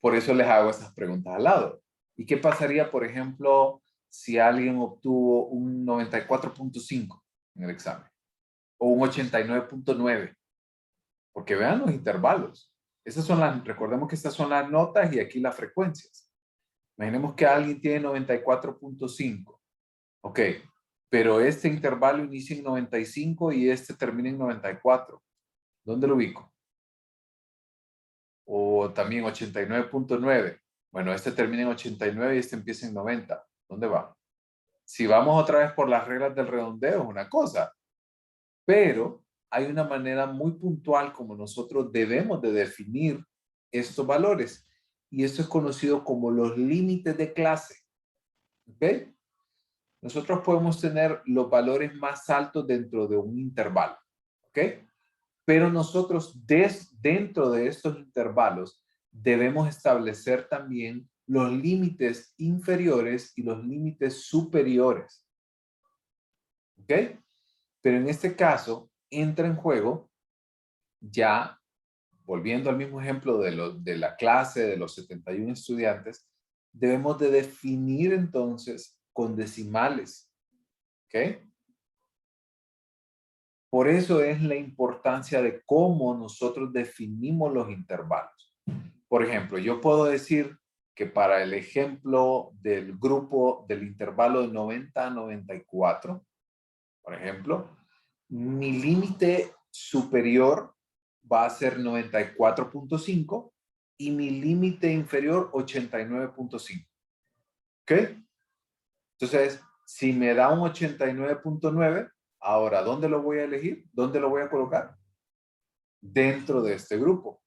Por eso les hago estas preguntas al lado. ¿Y qué pasaría, por ejemplo, si alguien obtuvo un 94.5 en el examen? O un 89.9. Porque vean los intervalos. Esas son las, recordemos que estas son las notas y aquí las frecuencias. Imaginemos que alguien tiene 94.5. Ok, pero este intervalo inicia en 95 y este termina en 94. ¿Dónde lo ubico? O también 89.9. Bueno, este termina en 89 y este empieza en 90. ¿Dónde va? Si vamos otra vez por las reglas del redondeo es una cosa, pero hay una manera muy puntual como nosotros debemos de definir estos valores. Y esto es conocido como los límites de clase. ¿Ok? Nosotros podemos tener los valores más altos dentro de un intervalo. ¿Ok? Pero nosotros dentro de estos intervalos debemos establecer también los límites inferiores y los límites superiores. ¿Ok? Pero en este caso entra en juego ya, volviendo al mismo ejemplo de la clase de los 71 estudiantes, debemos de definir entonces con decimales. ¿Ok? Por eso es la importancia de cómo nosotros definimos los intervalos. Por ejemplo, yo puedo decir que para el ejemplo del grupo del intervalo de 90 a 94, por ejemplo, mi límite superior va a ser 94.5 y mi límite inferior 89.5. ¿Ok? Entonces, si me da un 89.9, ahora, ¿dónde lo voy a elegir? ¿Dónde lo voy a colocar? Dentro de este grupo.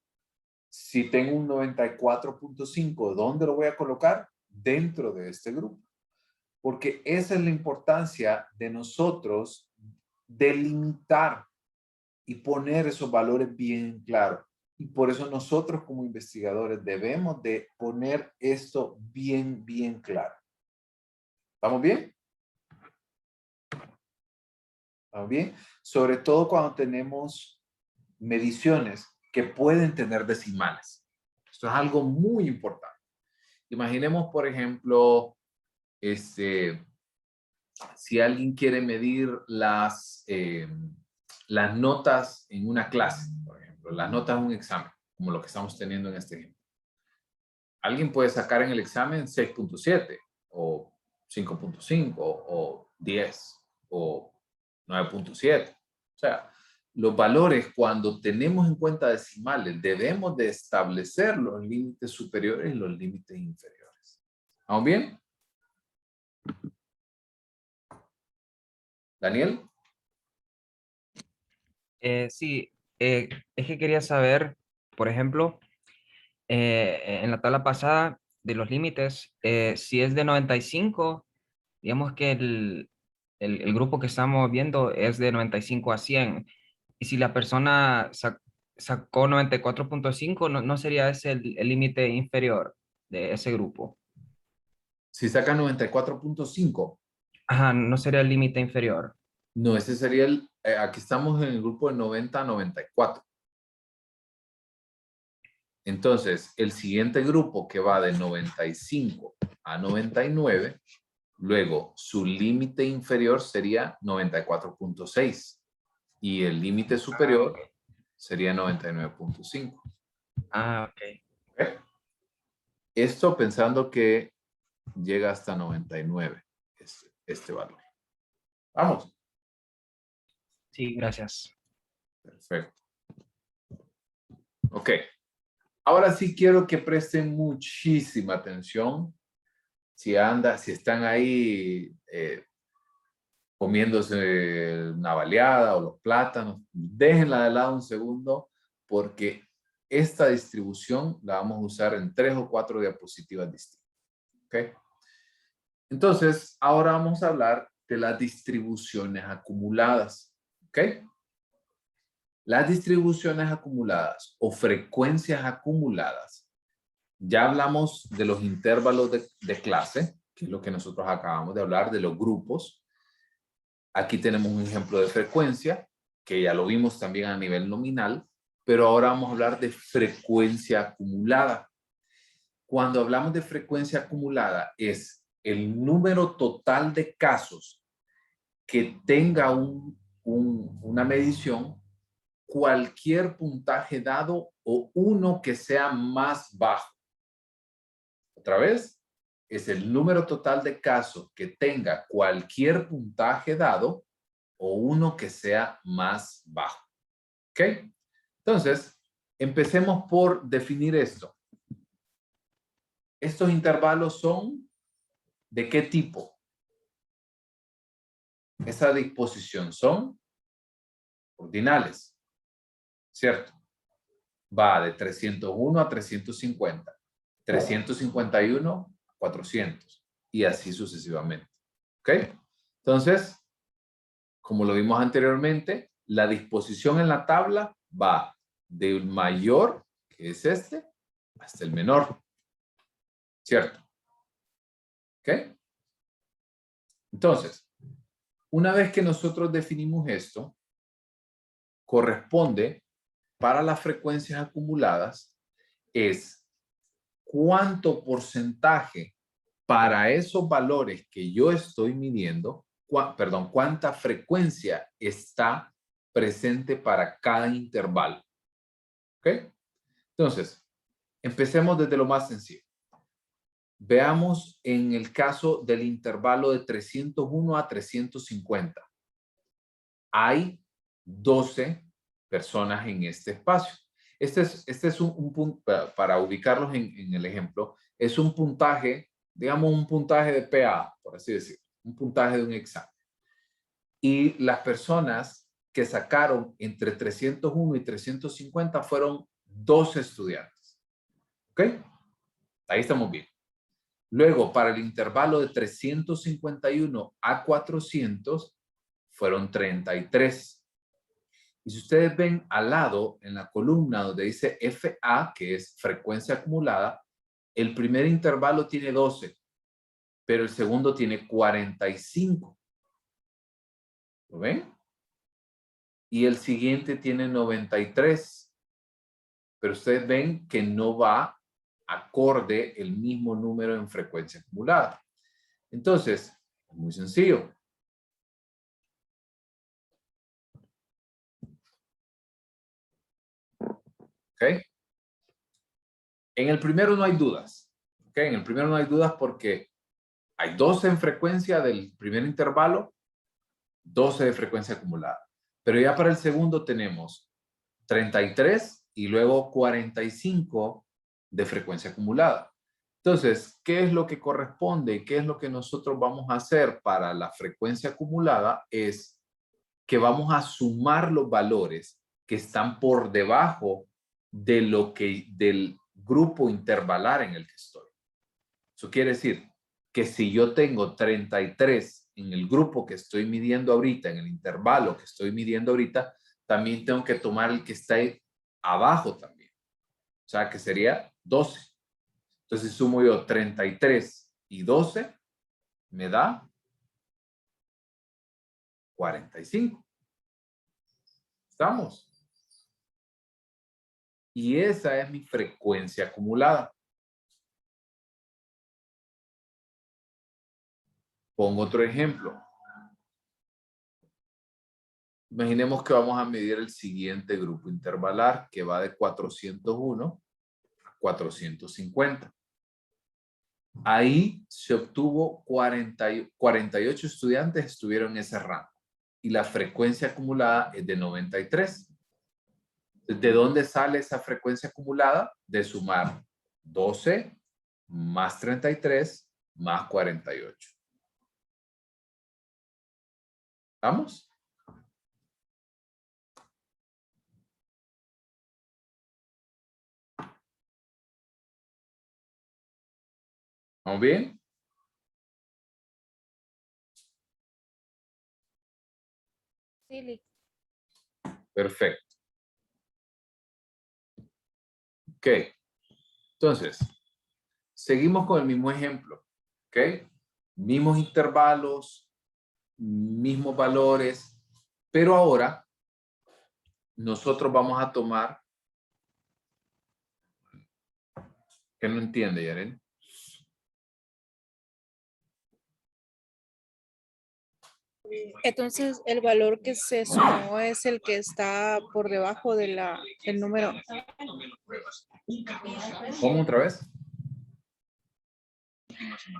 Si tengo un 94.5, ¿dónde lo voy a colocar? Dentro de este grupo. Porque esa es la importancia de nosotros delimitar y poner esos valores bien claros. Y por eso nosotros como investigadores debemos de poner esto bien, bien claro. ¿Estamos bien? ¿Estamos bien? Sobre todo cuando tenemos mediciones que pueden tener decimales. Esto es algo muy importante. Imaginemos, por ejemplo, si alguien quiere medir las notas en una clase, por ejemplo, las notas en un examen, como lo que estamos teniendo en este ejemplo. Alguien puede sacar en el examen 6.7 o 5.5 o 10 o 9.7. O sea, los valores, cuando tenemos en cuenta decimales, debemos de establecer los límites superiores y los límites inferiores. ¿Vamos bien? ¿Daniel? Sí, es que quería saber, por ejemplo, en la tabla pasada de los límites, si es de 95, digamos que el grupo que estamos viendo es de 95 a 100. Y si la persona sacó 94.5, no sería ese el límite inferior de ese grupo. Si saca 94.5. Ajá, no sería el límite inferior. No, ese sería aquí estamos en el grupo de 90 a 94. Entonces, el siguiente grupo que va de 95 a 99, luego su límite inferior sería 94.6 y el límite superior sería 99.5. Ah, ok. ¿Okay? Esto pensando que llega hasta 99, este valor. Vamos. Sí, gracias. Perfecto. Ok. Ahora sí quiero que presten muchísima atención. Si están ahí comiéndose una baleada o los plátanos, déjenla de lado un segundo porque esta distribución la vamos a usar en 3 o 4 diapositivas distintas. ¿Ok? Entonces, ahora vamos a hablar de las distribuciones acumuladas. ¿Ok? Las distribuciones acumuladas o frecuencias acumuladas. Ya hablamos de los intervalos de clase, que es lo que nosotros acabamos de hablar de los grupos. Aquí tenemos un ejemplo de frecuencia, que ya lo vimos también a nivel nominal, pero ahora vamos a hablar de frecuencia acumulada. Cuando hablamos de frecuencia acumulada, es el número total de casos que tenga una medición, cualquier puntaje dado o uno que sea más bajo. Otra vez, es el número total de casos que tenga cualquier puntaje dado o uno que sea más bajo. ¿Ok? Entonces, empecemos por definir esto. Estos intervalos son ¿de qué tipo? Esa disposición son ordinales, ¿cierto? Va de 301 a 350, 351 a 400 y así sucesivamente. ¿Ok? Entonces, como lo vimos anteriormente, la disposición en la tabla va del mayor, que es este, hasta el menor. ¿Cierto? ¿Ok? Entonces, una vez que nosotros definimos esto, corresponde para las frecuencias acumuladas es cuánto porcentaje para esos valores que yo estoy midiendo, cuánta frecuencia está presente para cada intervalo. ¿Ok? Entonces, empecemos desde lo más sencillo. Veamos en el caso del intervalo de 301 a 350. Hay 12 personas en este espacio. Este es un punto, para ubicarlos en el ejemplo, es un puntaje, digamos un puntaje de PA, por así decirlo, un puntaje de un examen. Y las personas que sacaron entre 301 y 350 fueron 12 estudiantes. ¿Ok? Ahí estamos bien. Luego, para el intervalo de 351 a 400, fueron 33. Y si ustedes ven al lado, en la columna donde dice FA, que es frecuencia acumulada, el primer intervalo tiene 12, pero el segundo tiene 45. ¿Lo ven? Y el siguiente tiene 93. Pero ustedes ven que no va acorde el mismo número en frecuencia acumulada. Entonces, es muy sencillo. ¿Ok? En el primero no hay dudas. ¿Ok? En el primero no hay dudas porque hay 12 en frecuencia del primer intervalo, 12 de frecuencia acumulada. Pero ya para el segundo tenemos 33 y luego 45 de frecuencia acumulada. Entonces, ¿qué es lo que corresponde? ¿Qué es lo que nosotros vamos a hacer para la frecuencia acumulada? Es que vamos a sumar los valores que están por debajo de del grupo intervalar en el que estoy. Eso quiere decir que si yo tengo 33 en el grupo que estoy midiendo ahorita, en el intervalo que estoy midiendo ahorita, también tengo que tomar el que está ahí abajo también. O sea, que sería 12. Entonces sumo yo 33 y 12, me da 45. ¿Estamos? Y esa es mi frecuencia acumulada. Pongo otro ejemplo. Imaginemos que vamos a medir el siguiente grupo intervalar que va de 401 a 450. Ahí se obtuvo 48 estudiantes estuvieron en ese rango y la frecuencia acumulada es de 93. ¿De dónde sale esa frecuencia acumulada? De sumar 12 más 33 más 48. ¿Vamos? ¿Vamos bien? Sí, Perfecto. Ok. Entonces, seguimos con el mismo ejemplo. ¿Ok? mismos intervalos, mismos valores, pero ahora nosotros vamos a tomar, ¿qué no entiende, Yaren? Entonces, el valor que se sumó es el que está por debajo de del número. ¿Cómo otra vez?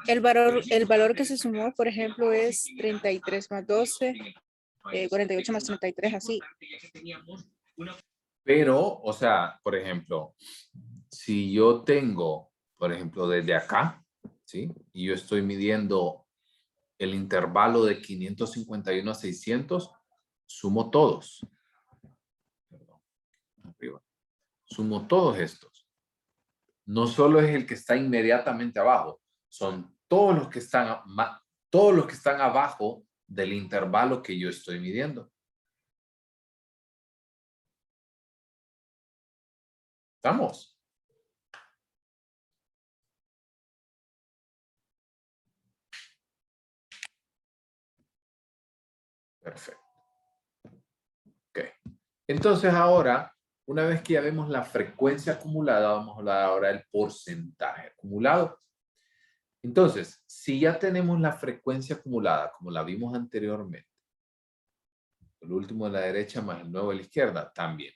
El valor que se sumó, por ejemplo, es 33 más 12, 48 más 33, así. Pero, o sea, por ejemplo, si yo tengo, por ejemplo, desde acá, ¿sí? Y yo estoy midiendo el intervalo de 551 a 600, sumo todos. Perdón, arriba. Sumo todos estos. No solo es el que está inmediatamente abajo, son todos los que están, todos los que están abajo del intervalo que yo estoy midiendo. ¿Estamos? Perfecto. Ok. Entonces ahora, una vez que ya vemos la frecuencia acumulada, vamos a hablar ahora del porcentaje acumulado. Entonces, si ya tenemos la frecuencia acumulada, como la vimos anteriormente, el último de la derecha más el nuevo de la izquierda, también.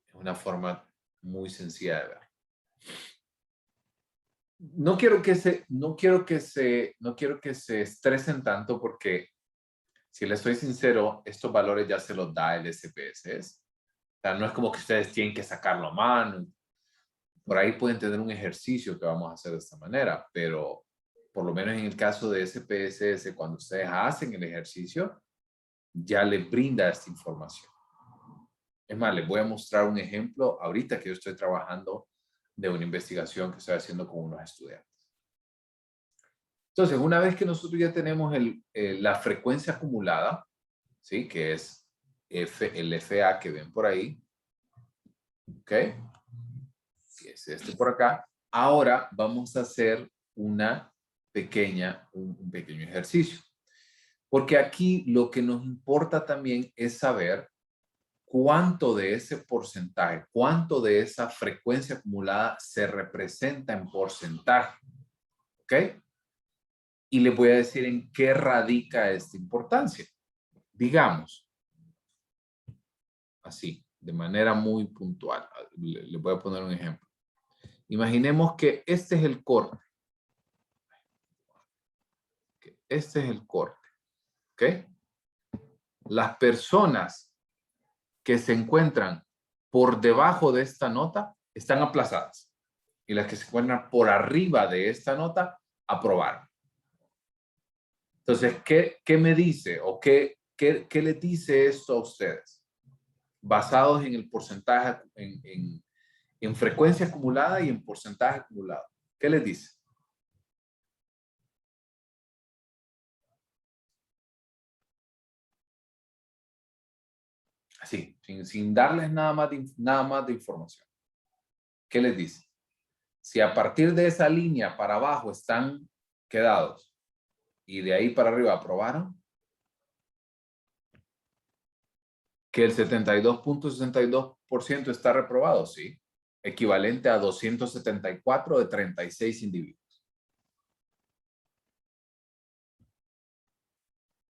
Es una forma muy sencilla de ver. No quiero que se estresen tanto porque, si les soy sincero, estos valores ya se los da el SPSS. O sea, no es como que ustedes tienen que sacarlo a mano. Por ahí pueden tener un ejercicio que vamos a hacer de esta manera, pero por lo menos en el caso de SPSS, cuando ustedes hacen el ejercicio, ya les brinda esta información. Es más, les voy a mostrar un ejemplo ahorita que yo estoy trabajando de una investigación que estoy haciendo con unos estudiantes. Entonces, una vez que nosotros ya tenemos la frecuencia acumulada, ¿sí? Que es el FA que ven por ahí, ¿ok? Que es este por acá. Ahora vamos a hacer un pequeño ejercicio. Porque aquí lo que nos importa también es saber cuánto de ese porcentaje, cuánto de esa frecuencia acumulada se representa en porcentaje. ¿Ok? Y les voy a decir en qué radica esta importancia. Digamos, así, de manera muy puntual. Les voy a poner un ejemplo. Imaginemos que este es el corte. Este es el corte. ¿Ok? Las personas que se encuentran por debajo de esta nota están aplazadas. Y las que se encuentran por arriba de esta nota aprobaron. Entonces, ¿qué me dice o qué les dice esto a ustedes? Basados en el porcentaje, en frecuencia acumulada y en porcentaje acumulado. ¿Qué les dice? Así, sin darles nada más de información. ¿Qué les dice? Si a partir de esa línea para abajo están quedados y de ahí para arriba aprobaron, que el 72.62% está reprobado, sí. Equivalente a 274 de 36 individuos.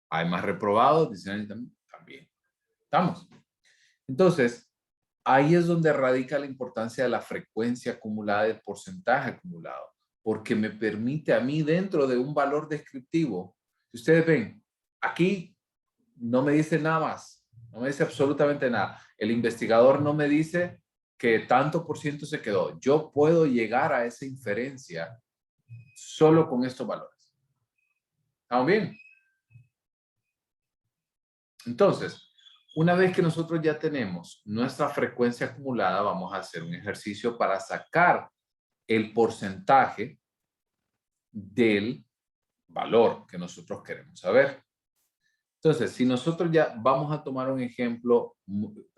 Hay más reprobados, dicen también. ¿Estamos? Entonces, ahí es donde radica la importancia de la frecuencia acumulada, del porcentaje acumulado, porque me permite a mí dentro de un valor descriptivo, si ustedes ven, aquí no me dice nada más, no me dice absolutamente nada. El investigador no me dice que tanto por ciento se quedó. Yo puedo llegar a esa inferencia solo con estos valores. ¿Estamos bien? Entonces, una vez que nosotros ya tenemos nuestra frecuencia acumulada, vamos a hacer un ejercicio para sacar el porcentaje del valor que nosotros queremos saber. Entonces, si nosotros ya vamos a tomar un ejemplo,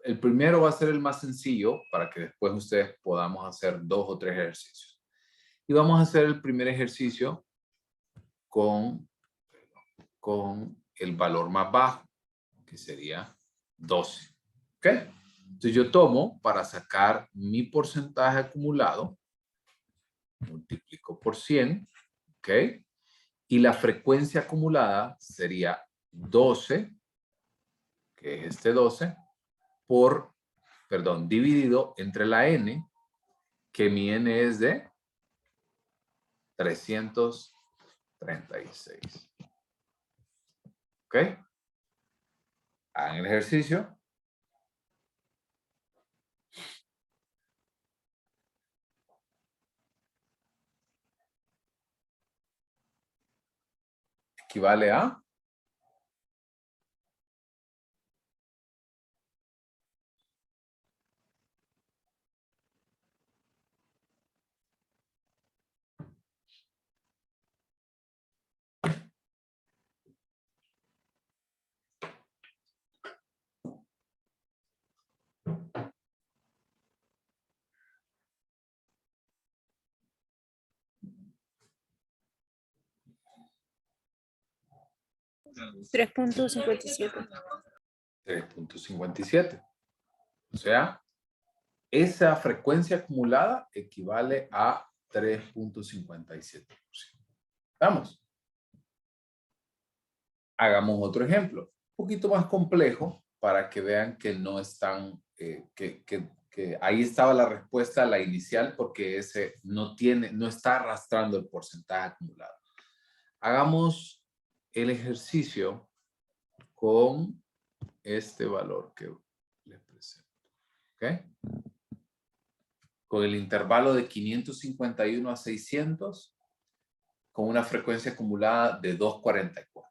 el primero va a ser el más sencillo para que después ustedes podamos hacer 2 o 3 ejercicios. Y vamos a hacer el primer ejercicio con con el valor más bajo, que sería 12. ¿Ok? Entonces yo tomo para sacar mi porcentaje acumulado, multiplico por 100, ¿ok? Y la frecuencia acumulada sería 12, que es este 12, dividido entre la n, que mi n es de 336. ¿Ok? Hagan el ejercicio. Equivale a 3.57. 3.57. O sea, esa frecuencia acumulada equivale a 3.57%. ¿Vamos? Hagamos otro ejemplo, un poquito más complejo para que vean que no están, que ahí estaba la respuesta, la inicial, porque ese no está arrastrando el porcentaje acumulado. Hagamos el ejercicio con este valor que les presento. ¿Ok? Con el intervalo de 551 a 600, con una frecuencia acumulada de 244.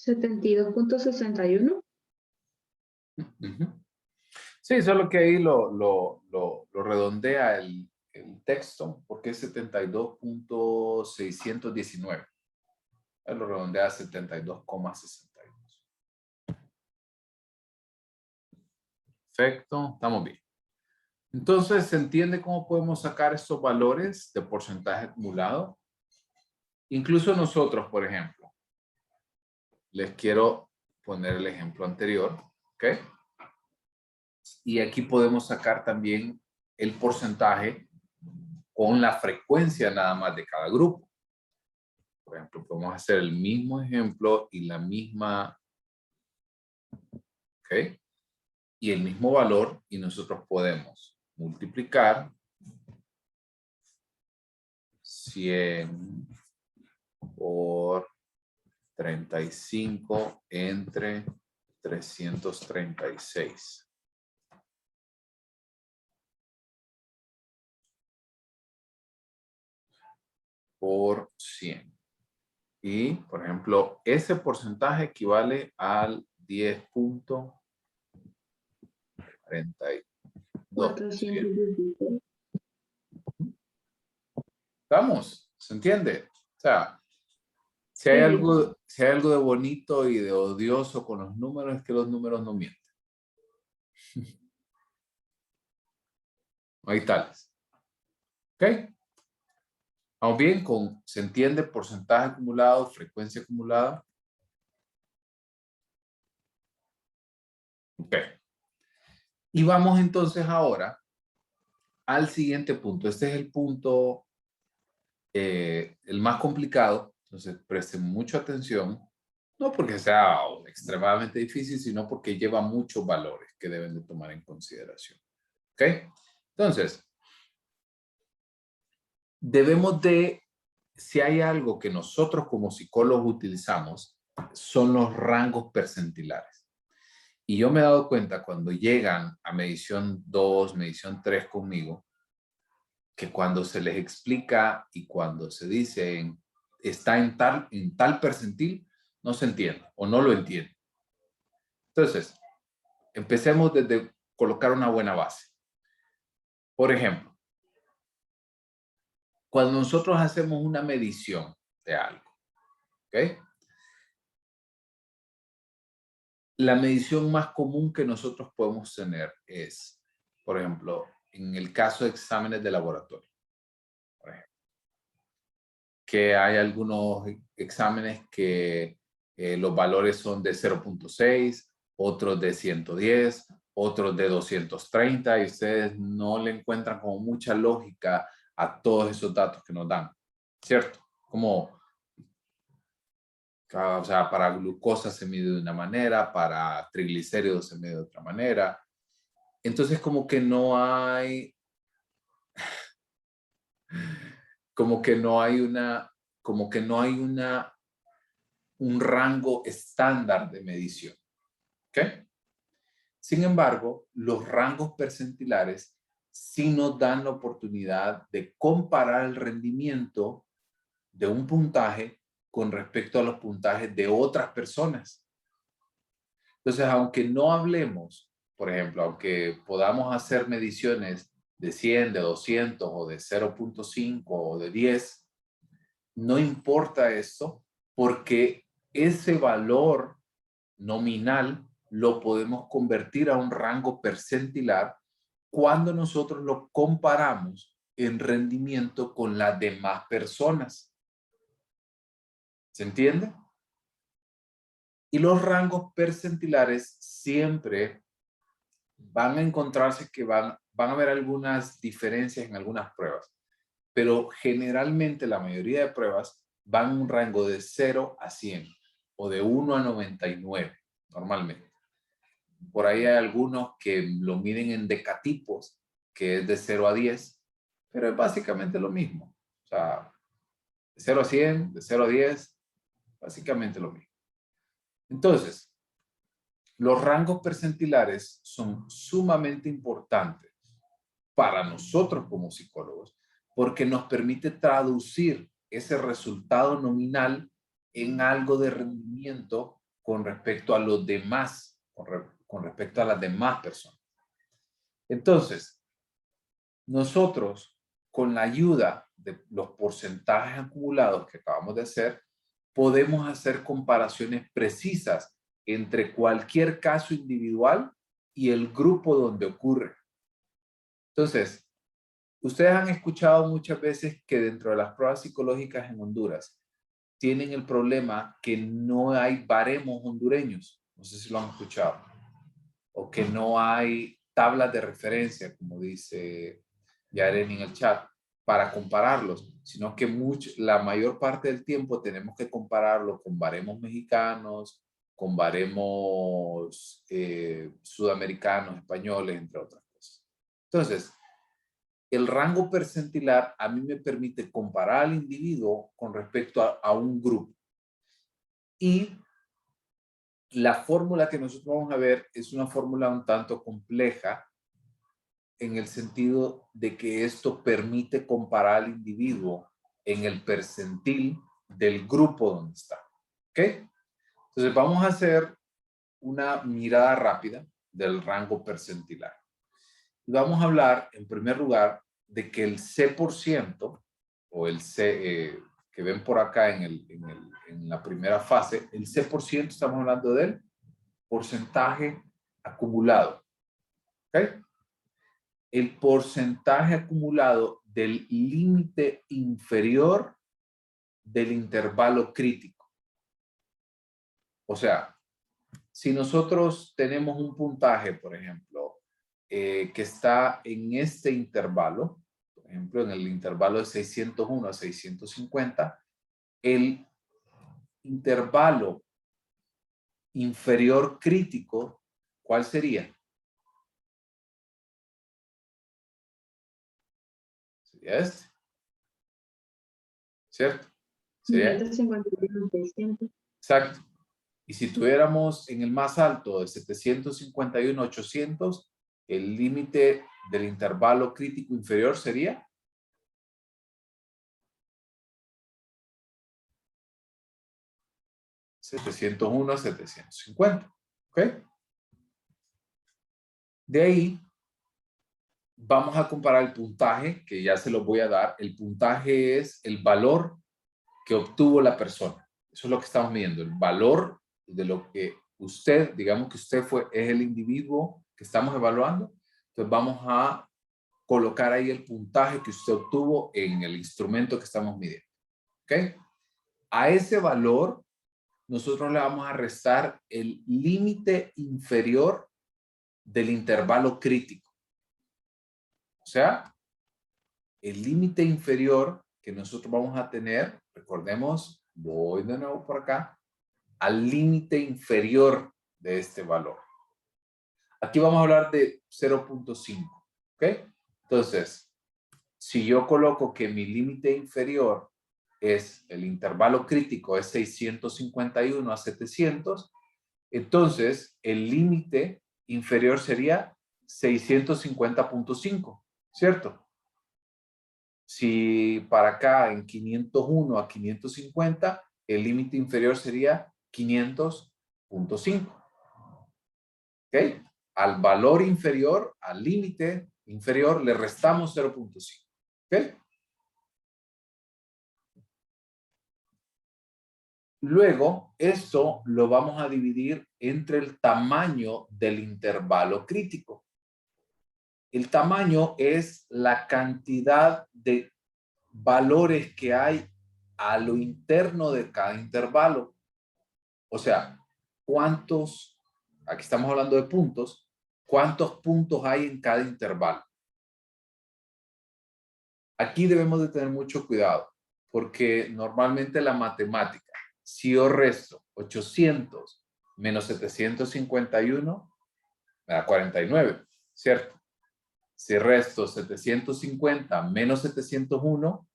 ¿72.61? Sí, solo que ahí lo redondea el texto, porque es 72.619. Él lo redondea a 72,62. Perfecto, estamos bien. Entonces, ¿se entiende cómo podemos sacar estos valores de porcentaje acumulado? Incluso nosotros, por ejemplo, les quiero poner el ejemplo anterior, ¿ok? Y aquí podemos sacar también el porcentaje con la frecuencia nada más de cada grupo. Por ejemplo, podemos hacer el mismo ejemplo y la misma, ¿ok? Y el mismo valor, y nosotros podemos multiplicar 100 por 35 entre 336. Por 100. Y, por ejemplo, ese porcentaje equivale al 10.42%. ¿Estamos? ¿Se entiende? O sea, si hay algo de bonito y de odioso con los números, es que los números no mienten. Ahí tales. ¿Ok? Vamos bien con, ¿se entiende? Porcentaje acumulado, frecuencia acumulada. Ok. Y vamos entonces ahora al siguiente punto. Este es el punto, el más complicado. Entonces presten mucha atención. No porque sea extremadamente difícil, sino porque lleva muchos valores que deben de tomar en consideración. ¿Ok? Entonces, debemos de, si hay algo que nosotros como psicólogos utilizamos, son los rangos percentilares. Y yo me he dado cuenta cuando llegan a medición 2, medición 3 conmigo, que cuando se les explica y cuando se dice está en tal percentil, no se entiende o no lo entiende. Entonces, empecemos desde colocar una buena base. Por ejemplo, cuando nosotros hacemos una medición de algo, ¿ok? La medición más común que nosotros podemos tener es, por ejemplo, en el caso de exámenes de laboratorio, por ejemplo, que hay algunos exámenes que los valores son de 0.6, otros de 110, otros de 230, y ustedes no le encuentran como mucha lógica a todos esos datos que nos dan, ¿cierto? Como, o sea, para glucosa se mide de una manera, para triglicéridos se mide de otra manera. Entonces, como que no hay un rango estándar de medición, ¿ok? Sin embargo, los rangos percentilares sí nos dan la oportunidad de comparar el rendimiento de un puntaje con respecto a los puntajes de otras personas. Entonces, aunque no hablemos, por ejemplo, aunque podamos hacer mediciones de 100, de 200 o de 0.5 o de 10, no importa esto porque ese valor nominal lo podemos convertir a un rango percentilar cuando nosotros lo comparamos en rendimiento con las demás personas. ¿Se entiende? Y los rangos percentilares siempre van a encontrarse que van a haber algunas diferencias en algunas pruebas, pero generalmente la mayoría de pruebas van en un rango de 0 a 100 o de 1 a 99 normalmente. Por ahí hay algunos que lo miden en decatipos, que es de 0 a 10, pero es básicamente lo mismo. O sea, de 0 a 100, de 0 a 10, básicamente lo mismo. Entonces, los rangos percentilares son sumamente importantes para nosotros como psicólogos porque nos permite traducir ese resultado nominal en algo de rendimiento con respecto a los demás, con respecto a las demás personas. Entonces, nosotros, con la ayuda de los porcentajes acumulados que acabamos de hacer, podemos hacer comparaciones precisas entre cualquier caso individual y el grupo donde ocurre. Entonces, ustedes han escuchado muchas veces que dentro de las pruebas psicológicas en Honduras tienen el problema que no hay baremos hondureños. No sé si lo han escuchado. O que no hay tablas de referencia, como dice Yaren en el chat, para compararlos, sino que la mayor parte del tiempo tenemos que compararlo con baremos mexicanos, con baremos sudamericanos, españoles, entre otras cosas. Entonces, el rango percentilar a mí me permite comparar al individuo con respecto a un grupo. Y la fórmula que nosotros vamos a ver es una fórmula un tanto compleja en el sentido de que esto permite comparar al individuo en el percentil del grupo donde está. ¿Ok? Entonces vamos a hacer una mirada rápida del rango percentilar. Y vamos a hablar en primer lugar de que el C% o el C que ven por acá en la primera fase, el C% estamos hablando del porcentaje acumulado. ¿Ok? El porcentaje acumulado del límite inferior del intervalo crítico. O sea, si nosotros tenemos un puntaje, por ejemplo, que está en este intervalo, por ejemplo, en el intervalo de 601 a 650, el intervalo inferior crítico, ¿cuál sería? Sería este. ¿Cierto? ¿Sería? 551, 600. Exacto. Y si tuviéramos en el más alto de 751, 800, el límite del intervalo crítico inferior sería 701 a 750. ¿Ok? De ahí vamos a comparar el puntaje, que ya se los voy a dar. El puntaje es el valor que obtuvo la persona. Eso es lo que estamos midiendo, el valor de lo que usted, digamos que usted es el individuo que estamos evaluando. Entonces vamos a colocar ahí el puntaje que usted obtuvo en el instrumento que estamos midiendo. ¿Ok? A ese valor nosotros le vamos a restar el límite inferior del intervalo crítico. O sea, el límite inferior que nosotros vamos a tener, recordemos, voy de nuevo por acá, al límite inferior de este valor. Aquí vamos a hablar de 0.5, ¿ok? Entonces, si yo coloco que mi límite inferior es el intervalo crítico, es 651 a 700, entonces el límite inferior sería 650.5, ¿cierto? Si para acá en 501 a 550, el límite inferior sería 500.5. ¿Ok? Al valor inferior, al límite inferior, le restamos 0.5. ¿Ok? Luego, esto lo vamos a dividir entre el tamaño del intervalo crítico. El tamaño es la cantidad de valores que hay a lo interno de cada intervalo. O sea, ¿cuántos, aquí estamos hablando de puntos, cuántos puntos hay en cada intervalo? Aquí debemos de tener mucho cuidado, porque normalmente la matemática, si yo resto 800 menos 751, me da 49, ¿cierto? Si resto 750 menos 701,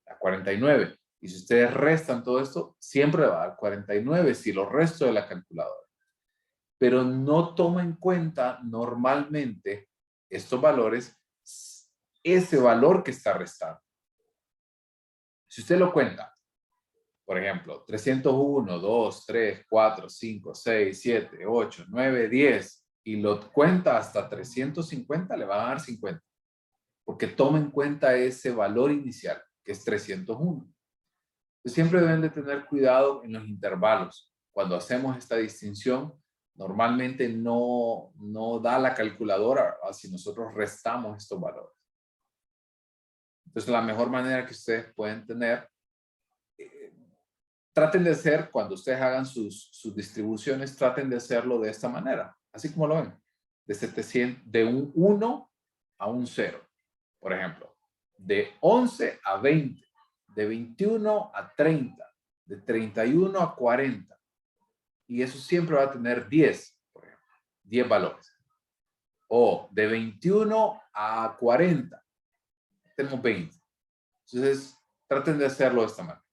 da 49. Y si ustedes restan todo esto, siempre va a dar 49 si lo resto de la calculadora. Pero no toma en cuenta normalmente estos valores, ese valor que está restando. Si usted lo cuenta, por ejemplo, 301, 2, 3, 4, 5, 6, 7, 8, 9, 10, y lo cuenta hasta 350, le van a dar 50. Porque toma en cuenta ese valor inicial, que es 301. Entonces, siempre deben de tener cuidado en los intervalos. Cuando hacemos esta distinción, normalmente no da la calculadora si nosotros restamos estos valores. Entonces, la mejor manera que ustedes pueden tener, traten de hacer, cuando ustedes hagan sus distribuciones, traten de hacerlo de esta manera, así como lo ven, de un 1 a un 0. Por ejemplo, de 11 a 20, de 21 a 30, de 31 a 40. Y eso siempre va a tener 10, por ejemplo, 10 valores. O de 21 a 40, tenemos 20. Entonces, traten de hacerlo de esta manera.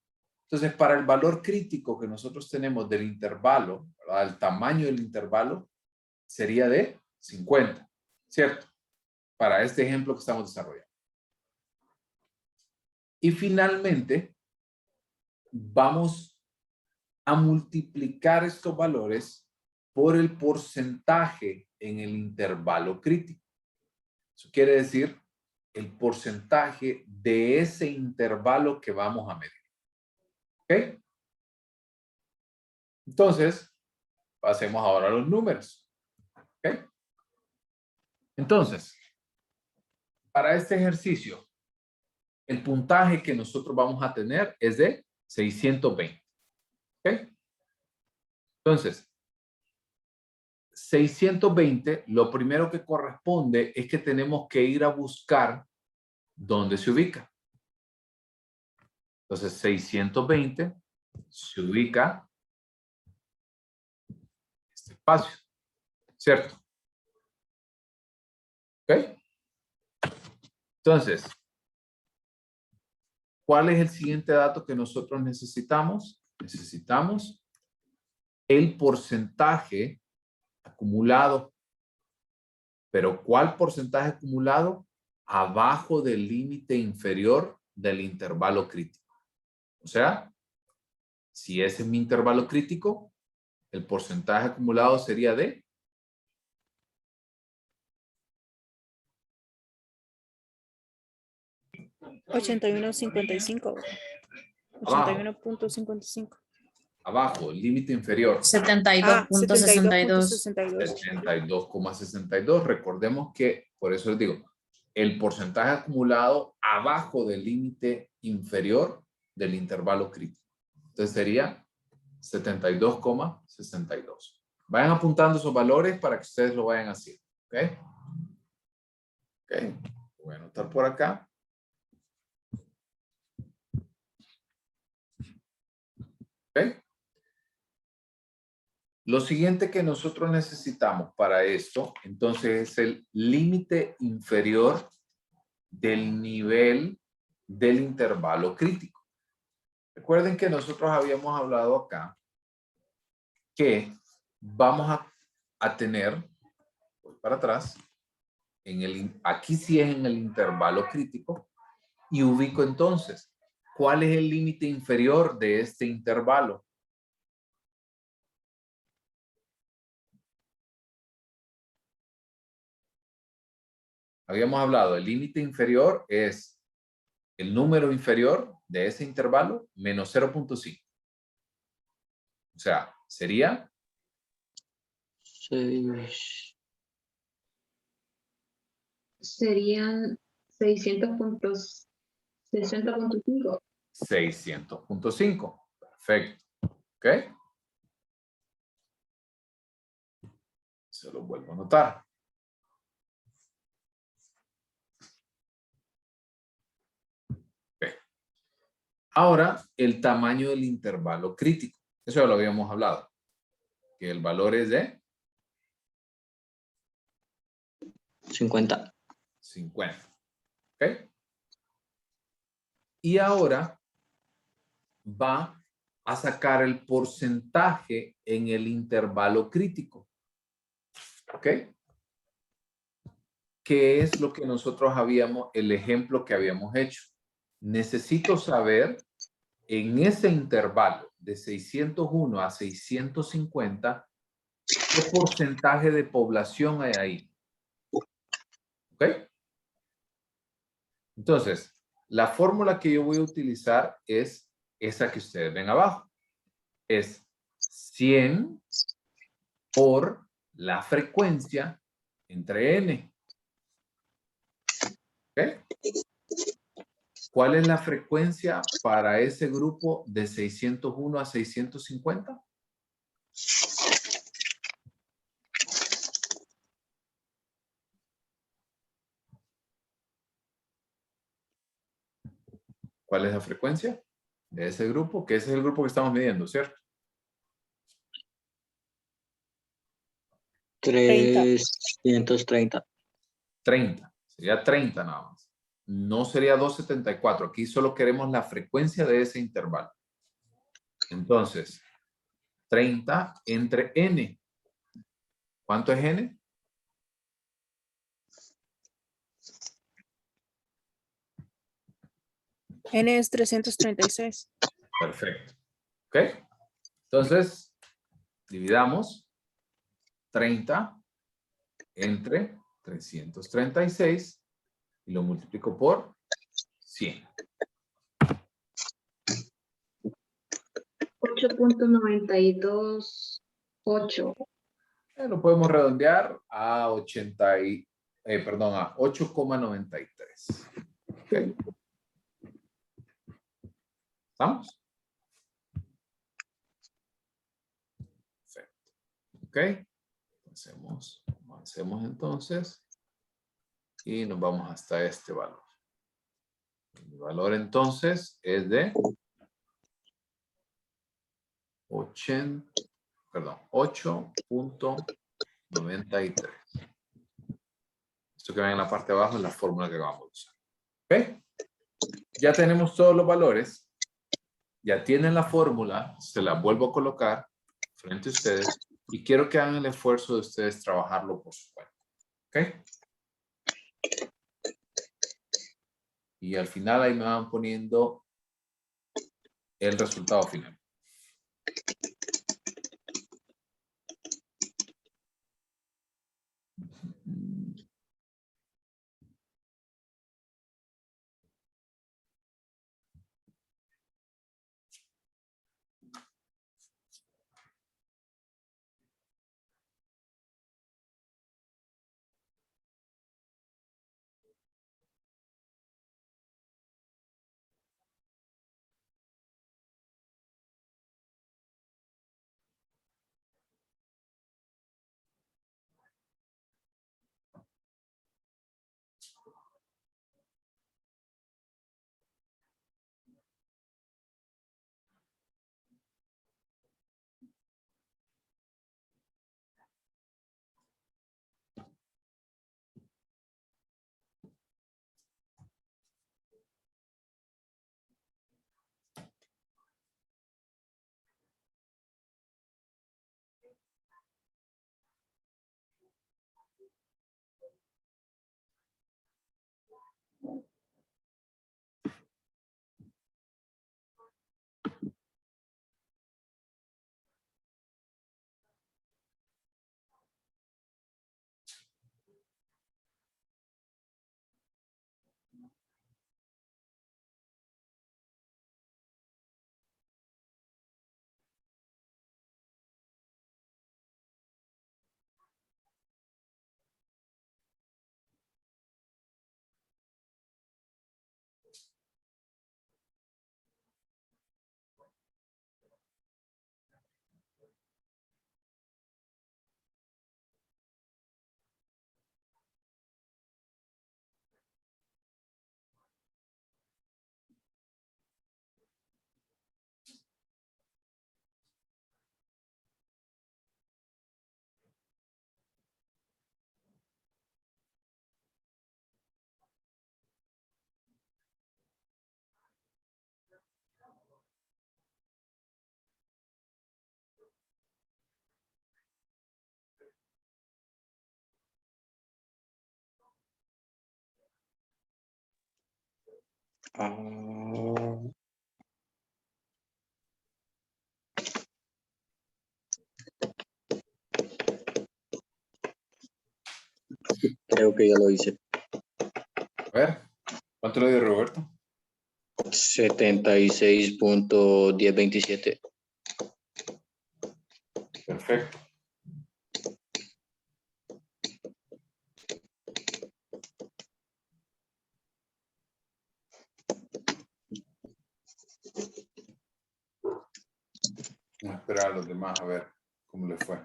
Entonces, para el valor crítico que nosotros tenemos del intervalo, ¿verdad? El tamaño del intervalo sería de 50, ¿cierto? Para este ejemplo que estamos desarrollando. Y finalmente, vamos a multiplicar estos valores por el porcentaje en el intervalo crítico. Eso quiere decir el porcentaje de ese intervalo que vamos a medir. ¿Ok? Entonces, pasemos ahora a los números. ¿Ok? Entonces, para este ejercicio, el puntaje que nosotros vamos a tener es de 620. ¿Ok? Entonces, 620, lo primero que corresponde es que tenemos que ir a buscar dónde se ubica. Entonces, 620 se ubica en este espacio, ¿cierto? ¿Ok? Entonces, ¿cuál es el siguiente dato que nosotros necesitamos? Necesitamos el porcentaje acumulado. ¿Pero cuál porcentaje acumulado? Abajo del límite inferior del intervalo crítico. O sea, Si ese es mi intervalo crítico, el porcentaje acumulado sería de 81.55. Abajo. 81.55. abajo, el límite inferior. 72.62. 72,62. Recordemos que, por eso les digo, el porcentaje acumulado abajo del límite inferior del intervalo crítico. Entonces sería 72,62. Vayan apuntando esos valores para que ustedes lo vayan haciendo. ¿Ok? Ok. Voy a anotar por acá. ¿Ok? Lo siguiente que nosotros necesitamos para esto, entonces, es el límite inferior del nivel del intervalo crítico. Recuerden que nosotros habíamos hablado acá que vamos a tener, voy para atrás, aquí sí es en el intervalo crítico, y ubico entonces, ¿cuál es el límite inferior de este intervalo? Habíamos hablado, el límite inferior es el número inferior de ese intervalo menos 0.5. O sea, sería 6. Serían 600.60.5. 600.5. Perfecto. ¿Ok? Se lo vuelvo a anotar. Okay. Ahora, el tamaño del intervalo crítico. Eso ya lo habíamos hablado. Que el valor es de 50. 50. ¿Ok? Y ahora va a sacar el porcentaje en el intervalo crítico. ¿Ok? ¿Qué es lo que nosotros el ejemplo que habíamos hecho? Necesito saber en ese intervalo de 601 a 650, ¿qué porcentaje de población hay ahí? ¿Ok? Entonces, la fórmula que yo voy a utilizar es esa que ustedes ven abajo. Es 100 por la frecuencia entre n. ¿Ok? ¿Cuál es la frecuencia para ese grupo de 601 a 650? ¿Cuál es la frecuencia de ese grupo? Que ese es el grupo que estamos midiendo, ¿cierto? 330. 30. Sería 30 nada más. No sería 274. Aquí solo queremos la frecuencia de ese intervalo. Entonces, 30 entre n. ¿Cuánto es n? N es 336. Perfecto. ¿Ok? Entonces, dividamos 30 entre 336 y lo multiplico por 100. 8.928. Lo podemos redondear a 8,93. ¿Ok? ¿Estamos? Perfecto. ¿Ok? Avancemos entonces y nos vamos hasta este valor. El valor entonces es de 8.93. Esto que ven en la parte de abajo es la fórmula que vamos a usar. ¿Ok? Ya tenemos todos los valores. Ya tienen la fórmula. Se la vuelvo a colocar frente a ustedes. Y quiero que hagan el esfuerzo de ustedes trabajarlo por su cuenta. ¿Ok? Y al final ahí me van poniendo el resultado final. Creo que ya lo hice. A ver, ¿cuánto le dio Roberto? 76.1027. Perfecto. Vamos a esperar a los demás a ver cómo les fue.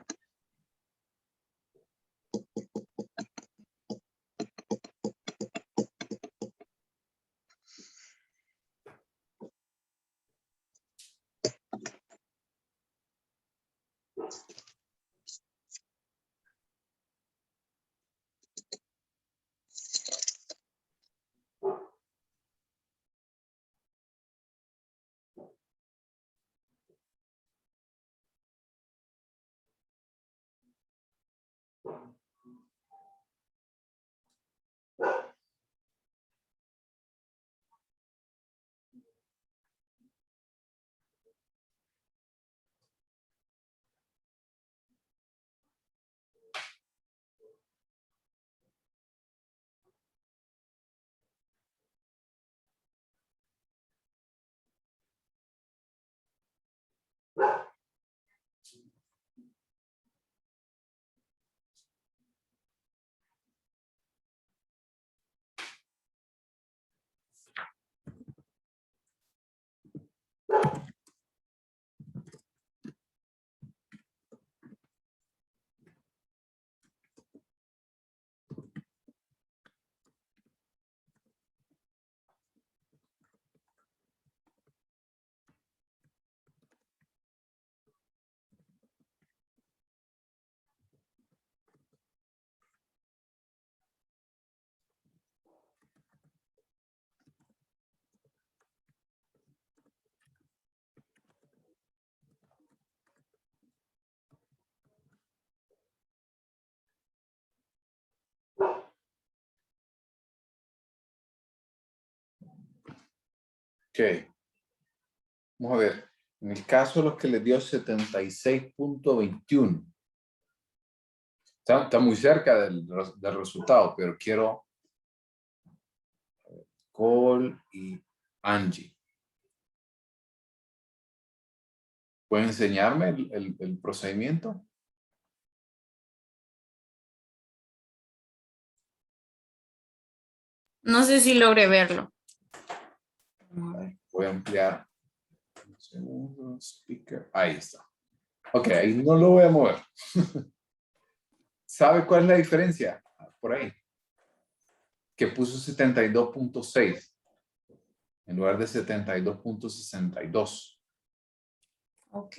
Ok. Vamos a ver. En el caso de los que les dio 76.21. Está muy cerca del resultado, pero quiero Cole y Angie. ¿Pueden enseñarme el procedimiento? No sé si logré verlo. Voy a ampliar. Un segundo, speaker. Ahí está. Ok, ahí no lo voy a mover. ¿Sabe cuál es la diferencia? Por ahí. Que puso 72.6 en lugar de 72.62. Ok.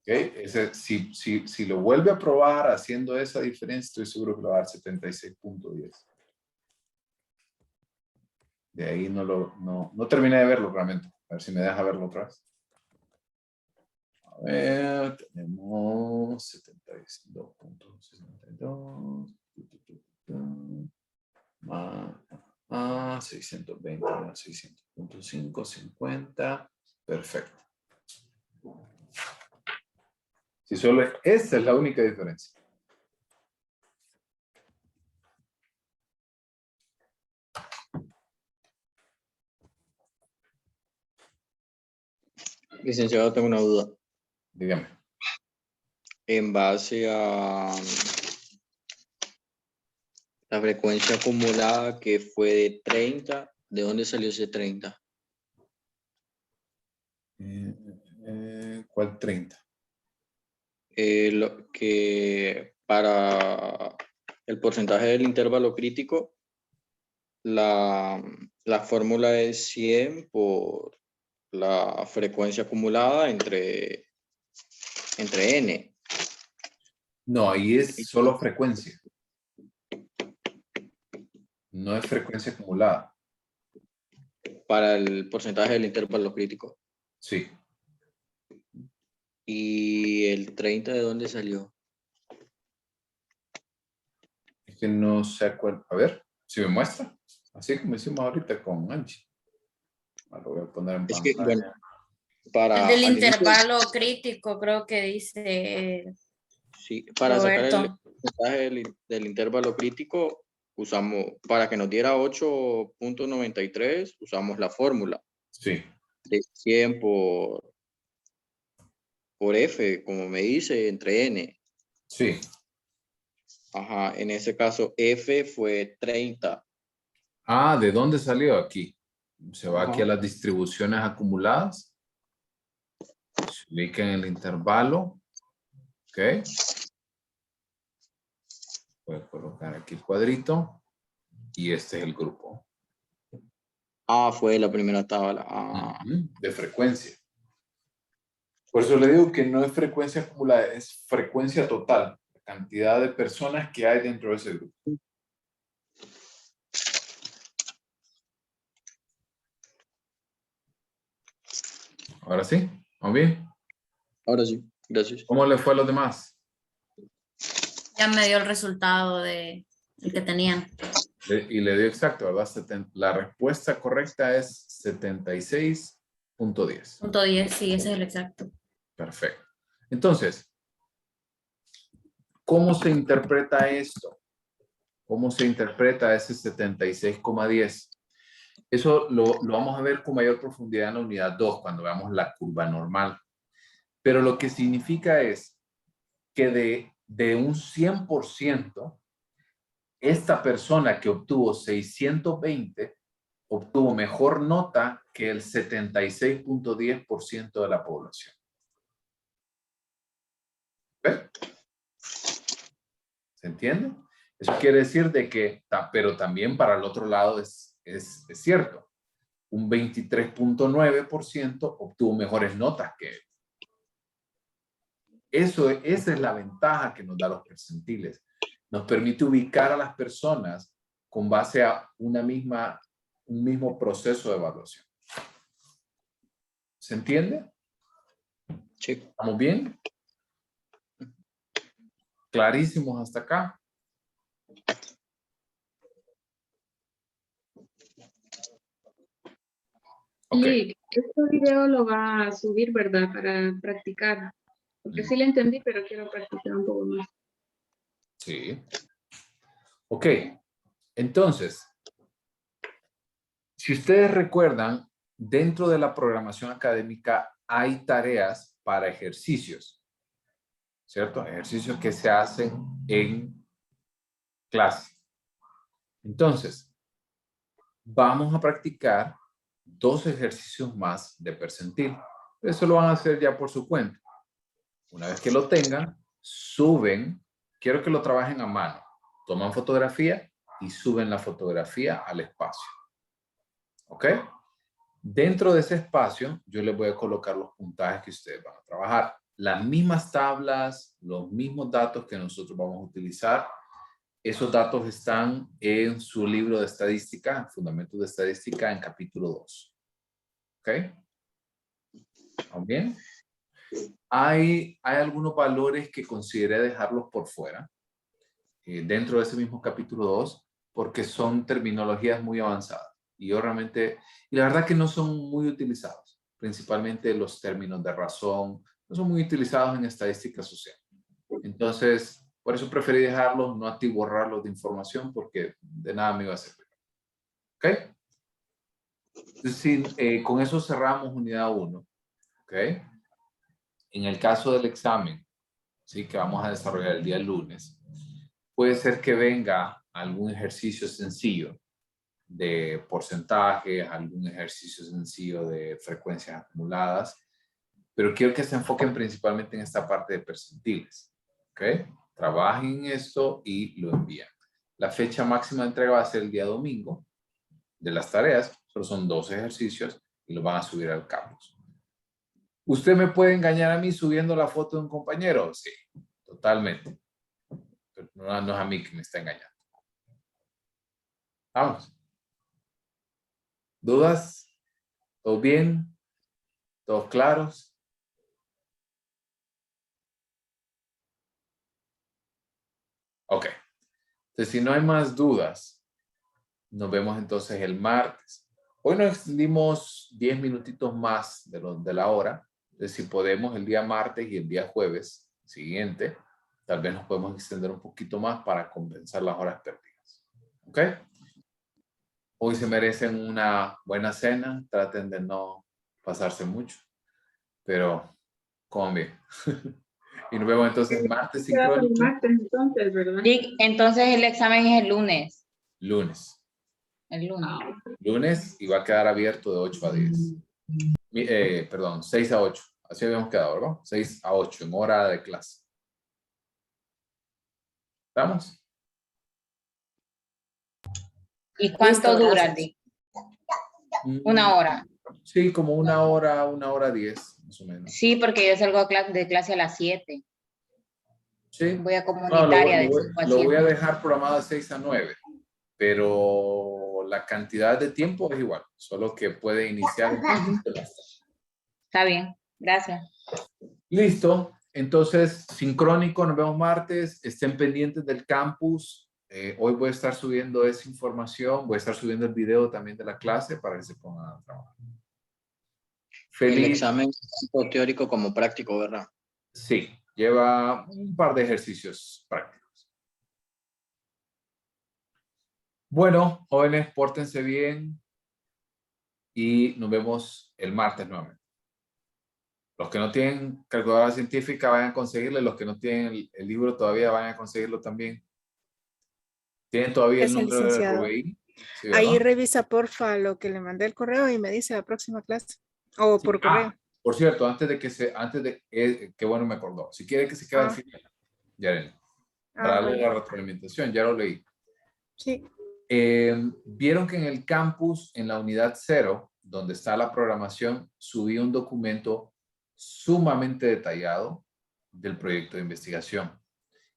Okay. Si lo vuelve a probar haciendo esa diferencia, estoy seguro que lo va a dar 76.10. De ahí no terminé de verlo realmente. A ver si me deja verlo otra vez. A ver, tenemos 72.62 más 620 más 600.5, 50. Perfecto. Si solo esa es la única diferencia. Licenciado, tengo una duda. Dígame. En base a la frecuencia acumulada que fue de 30, ¿de dónde salió ese 30? ¿Cuál 30? Lo que para el porcentaje del intervalo crítico, la fórmula es 100 por la frecuencia acumulada entre n. No, ahí es solo frecuencia. No es frecuencia acumulada. Para el porcentaje del intervalo crítico. Sí. ¿Y el 30 de dónde salió? Es que no sé cuál. A ver, si me muestra. Así como hicimos ahorita con Angie. Lo voy a poner en Es que, pantalla. bueno, para El del al inicio, intervalo crítico, creo que dice sí, para sacar el Roberto. porcentaje del intervalo crítico, usamos, para que nos diera 8.93, usamos la fórmula Sí. de 100 por F, como me dice, entre N. Sí. Ajá, en ese caso F fue 30. Ah, ¿de dónde salió? Aquí. Se va aquí a Ajá. las distribuciones acumuladas. Se ubica en el intervalo. Ok. Voy a colocar aquí el cuadrito. Y este es el grupo. Ah, fue la primera tabla. Ah. De frecuencia. Por eso le digo que no es frecuencia acumulada, es frecuencia total. La cantidad de personas que hay dentro de ese grupo. Ahora sí, ¿vamos bien? Ahora sí, gracias. ¿Cómo le fue a los demás? Ya me dio el resultado de el que tenían. Y le dio exacto, ¿verdad? La respuesta correcta es 76.10. Punto 10, sí, ese es el exacto. Perfecto. Entonces, ¿cómo se interpreta esto? ¿Cómo se interpreta ese 76,10? Eso lo vamos a ver con mayor profundidad en la unidad 2, cuando veamos la curva normal. Pero lo que significa es que de un 100%, esta persona que obtuvo 620 obtuvo mejor nota que el 76.10% de la población. ¿Ve? ¿Se entiende? Eso quiere decir de que, pero también para el otro lado es cierto. Un 23.9% obtuvo mejores notas que él. Esa es la ventaja que nos da los percentiles. Nos permite ubicar a las personas con base a un mismo proceso de evaluación. ¿Se entiende? Sí. ¿Estamos bien? ¿Clarísimos hasta acá? Ok. Lick, Este video lo va a subir, ¿verdad? Para practicar. Porque sí le entendí, pero quiero practicar un poco más. Sí. Ok. Entonces, si ustedes recuerdan, dentro de la programación académica hay tareas para ejercicios, ¿cierto? Ejercicios que se hacen en clase. Entonces, vamos a practicar 2 ejercicios más de percentil. Eso lo van a hacer ya por su cuenta. Una vez que lo tengan, suben, quiero que lo trabajen a mano. Toman fotografía y suben la fotografía al espacio. ¿Ok? Dentro de ese espacio, yo les voy a colocar los puntajes que ustedes van a trabajar. Las mismas tablas, los mismos datos que nosotros vamos a utilizar. Esos datos están en su libro de estadística, Fundamentos de Estadística, en capítulo 2. ¿Ok? ¿Estamos bien? Hay algunos valores que consideré dejarlos por fuera, dentro de ese mismo capítulo 2, porque son terminologías muy avanzadas. Y yo realmente, y la verdad que no son muy utilizados, principalmente los términos de razón, no son muy utilizados en estadística social. Entonces, por eso preferí dejarlos, no atiborrarlos de información, porque de nada me iba a servir. ¿Ok? Entonces, con eso cerramos unidad 1. ¿Ok? En el caso del examen, ¿sí? Que vamos a desarrollar el día lunes, puede ser que venga algún ejercicio sencillo de porcentajes, algún ejercicio sencillo de frecuencias acumuladas, pero quiero que se enfoquen principalmente en esta parte de percentiles. ¿Ok? Trabajen en esto y lo envían. La fecha máxima de entrega va a ser el día domingo de las tareas, solo son 2 ejercicios y los van a subir al campus. ¿Usted me puede engañar a mí subiendo la foto de un compañero? Sí, totalmente. Pero no es a mí que me está engañando. Vamos. ¿Dudas? ¿Todo bien? ¿Todos claros? Ok. Entonces, si no hay más dudas, nos vemos entonces el martes. Hoy nos extendimos 10 minutitos más de la hora. Entonces, si podemos el día martes y el día jueves siguiente, tal vez nos podemos extender un poquito más para compensar las horas perdidas. ¿Ok? Hoy se merecen una buena cena. Traten de no pasarse mucho. Pero coman bien. Y nos vemos entonces martes sincrónico. Martes, entonces, ¿verdad? Sí, entonces el examen es el lunes. Lunes. El lunes. Lunes y va a quedar abierto de 8 a 10. Perdón, 6 a 8. Así habíamos quedado, ¿verdad? 6 a 8 en hora de clase. ¿Estamos? ¿Y cuánto Listo, dura, gracias. Di? Una hora. Sí, como una hora 10, más o menos. Sí, porque yo salgo de clase a las 7. Sí. Voy a No, comunitaria de 5 a lo voy a 7. dejar programado de 6 a 9, pero la cantidad de tiempo es igual, solo que puede iniciar un poquito más. Está bien, gracias. Listo. Entonces, sincrónico, nos vemos martes. Estén pendientes del campus. Hoy voy a estar subiendo esa información. Voy a estar subiendo el video también de la clase para que se pongan a trabajar. El Feliz. examen tanto teórico como práctico, ¿verdad? Sí, lleva un par de ejercicios prácticos. Bueno, jóvenes, pórtense bien y nos vemos el martes nuevamente. Los que no tienen calculadora científica vayan a conseguirlo. Los que no tienen el libro todavía vayan a conseguirlo también. ¿Tienen todavía el Gracias, número de licenciado. RUBI? Sí, Ahí ¿verdad? revisa porfa lo que le mandé el correo y me dice la próxima clase. O Sí. por correo. Por cierto, qué bueno me acordó. Si quiere que se quede al final, Yareli, para darle bueno. la retroalimentación, ya lo leí. Sí. Vieron que en el campus, en la unidad 0, donde está la programación, subí un documento sumamente detallado del proyecto de investigación.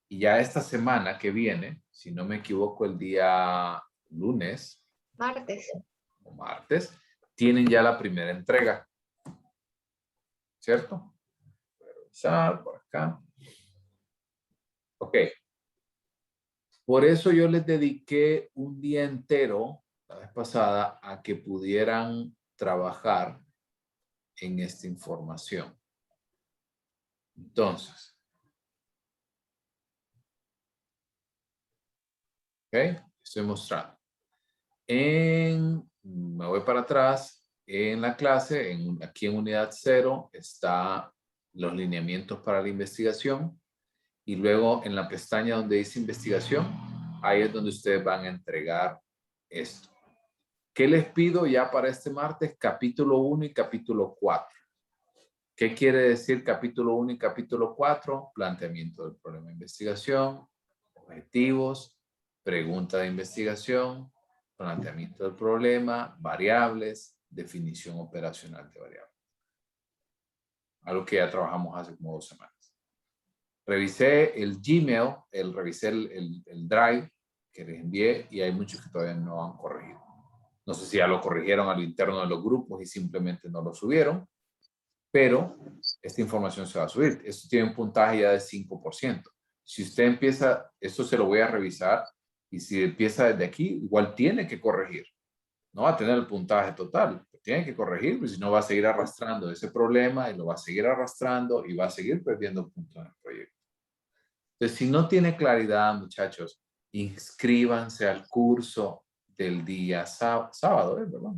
Y ya esta semana que viene, si no me equivoco, el día lunes o martes, tienen ya la primera entrega. ¿Cierto? Voy a revisar por acá. Ok. Por eso yo les dediqué un día entero, la vez pasada, a que pudieran trabajar en esta información. Entonces, ok, estoy mostrando. Me voy para atrás, en la clase, aquí en unidad 0, está los lineamientos para la investigación. Y luego en la pestaña donde dice investigación, ahí es donde ustedes van a entregar esto. ¿Qué les pido ya para este martes? Capítulo 1 y capítulo 4. ¿Qué quiere decir capítulo 1 y capítulo 4? Planteamiento del problema de investigación, objetivos, pregunta de investigación, planteamiento del problema, variables, definición operacional de variables. Algo que ya trabajamos hace como 2 semanas. Revisé el Gmail, revisé el Drive que les envié y hay muchos que todavía no han corregido. No sé si ya lo corrigieron a lo interno de los grupos y simplemente no lo subieron, pero esta información se va a subir. Esto tiene un puntaje ya de 5%. Si usted empieza, esto se lo voy a revisar y si empieza desde aquí, igual tiene que corregir. No va a tener el puntaje total, tiene que corregir, porque si no va a seguir arrastrando ese problema y lo va a seguir arrastrando y va a seguir perdiendo puntos en el proyecto. Entonces, si no tiene claridad, muchachos, inscríbanse al curso del día sábado, ¿verdad?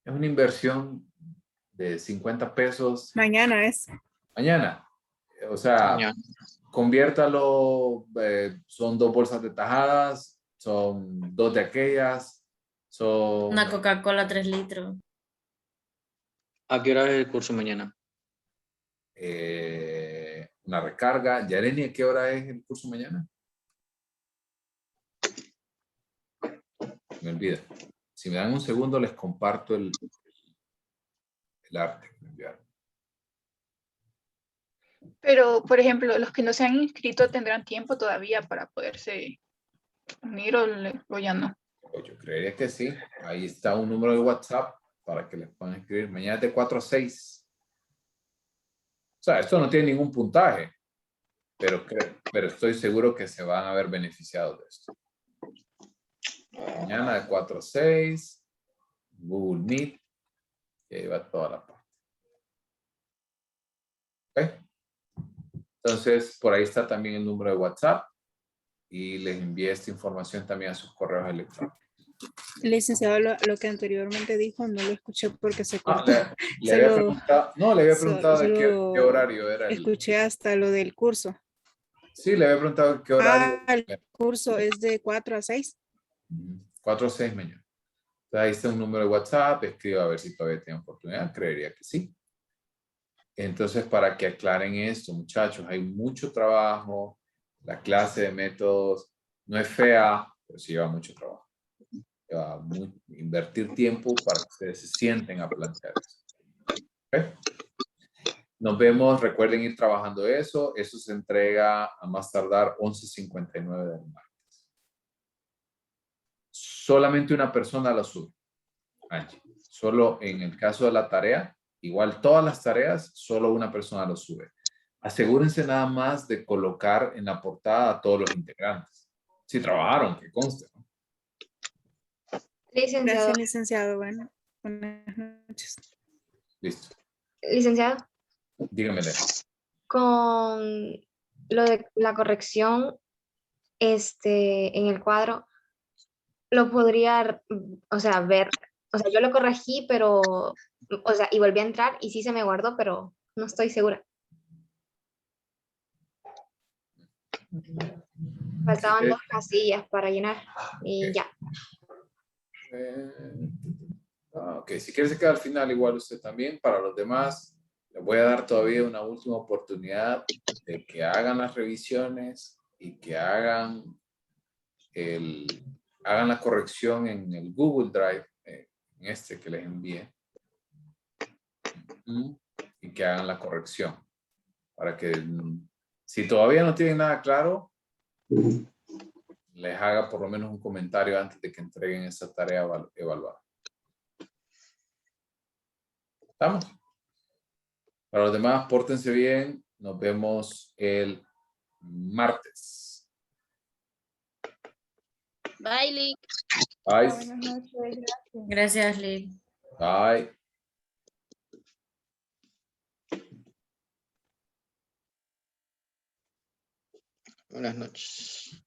Es una inversión de 50 pesos. Mañana es. Mañana. O sea, Mañana. conviértalo, son 2 bolsas de tajadas, son 2 de aquellas, son... Una Coca-Cola 3 litros. ¿A qué hora es el curso mañana? Una recarga. Yareni, ¿a qué hora es el curso mañana? Me olvida. Si me dan un segundo, les comparto el arte que me enviaron. Pero, por ejemplo, los que no se han inscrito tendrán tiempo todavía para poderse unir o ya no. Yo creería que sí. Ahí está un número de WhatsApp para que les puedan escribir. Mañana es de 4 a 6. O sea, esto no tiene ningún puntaje, pero estoy seguro que se van a ver beneficiados de esto. Mañana de 4 a 6, Google Meet, y ahí va toda la parte. ¿Ok? Entonces, por ahí está también el número de WhatsApp y les envié esta información también a sus correos electrónicos. Licenciado, lo que anteriormente dijo no lo escuché porque se cortó. Le había preguntado de qué horario era. Escuché hasta lo del curso. Sí, le había preguntado qué horario. El curso es de 4 a 6. 4 a 6 mañana. Entonces, ahí está un número de WhatsApp, escriba a ver si todavía tiene oportunidad, creería que sí. Entonces, para que aclaren esto, muchachos, hay mucho trabajo, la clase de métodos no es fea, pero sí lleva mucho trabajo. Invertir tiempo para que ustedes se sienten a plantear eso. ¿Okay? Nos vemos, recuerden ir trabajando eso se entrega a más tardar 11:59 del martes. Solamente una persona la sube, Angie. Solo en el caso de la tarea, igual todas las tareas, solo una persona lo sube. Asegúrense nada más de colocar en la portada a todos los integrantes. Si trabajaron, que conste, ¿no? Licenciado. Gracias, licenciado. Bueno, buenas noches. Listo. Licenciado, Dígame. con lo de la corrección en el cuadro, lo podría, o sea, ver, o sea, yo lo corregí, pero, o sea, y volví a entrar y sí se me guardó, pero no estoy segura. Faltaban 2 casillas para llenar y ya. Ok, si quiere se queda al final igual usted también. Para los demás, les voy a dar todavía una última oportunidad de que hagan las revisiones y que hagan la corrección en el Google Drive, en este que les envié, y que hagan la corrección para que si todavía no tienen nada claro, les haga por lo menos un comentario antes de que entreguen esa tarea evaluada. ¿Estamos? Para los demás, pórtense bien. Nos vemos el martes. Bye, Lick. Bye. Buenas noches, gracias. Gracias, Lick. Bye. Buenas noches.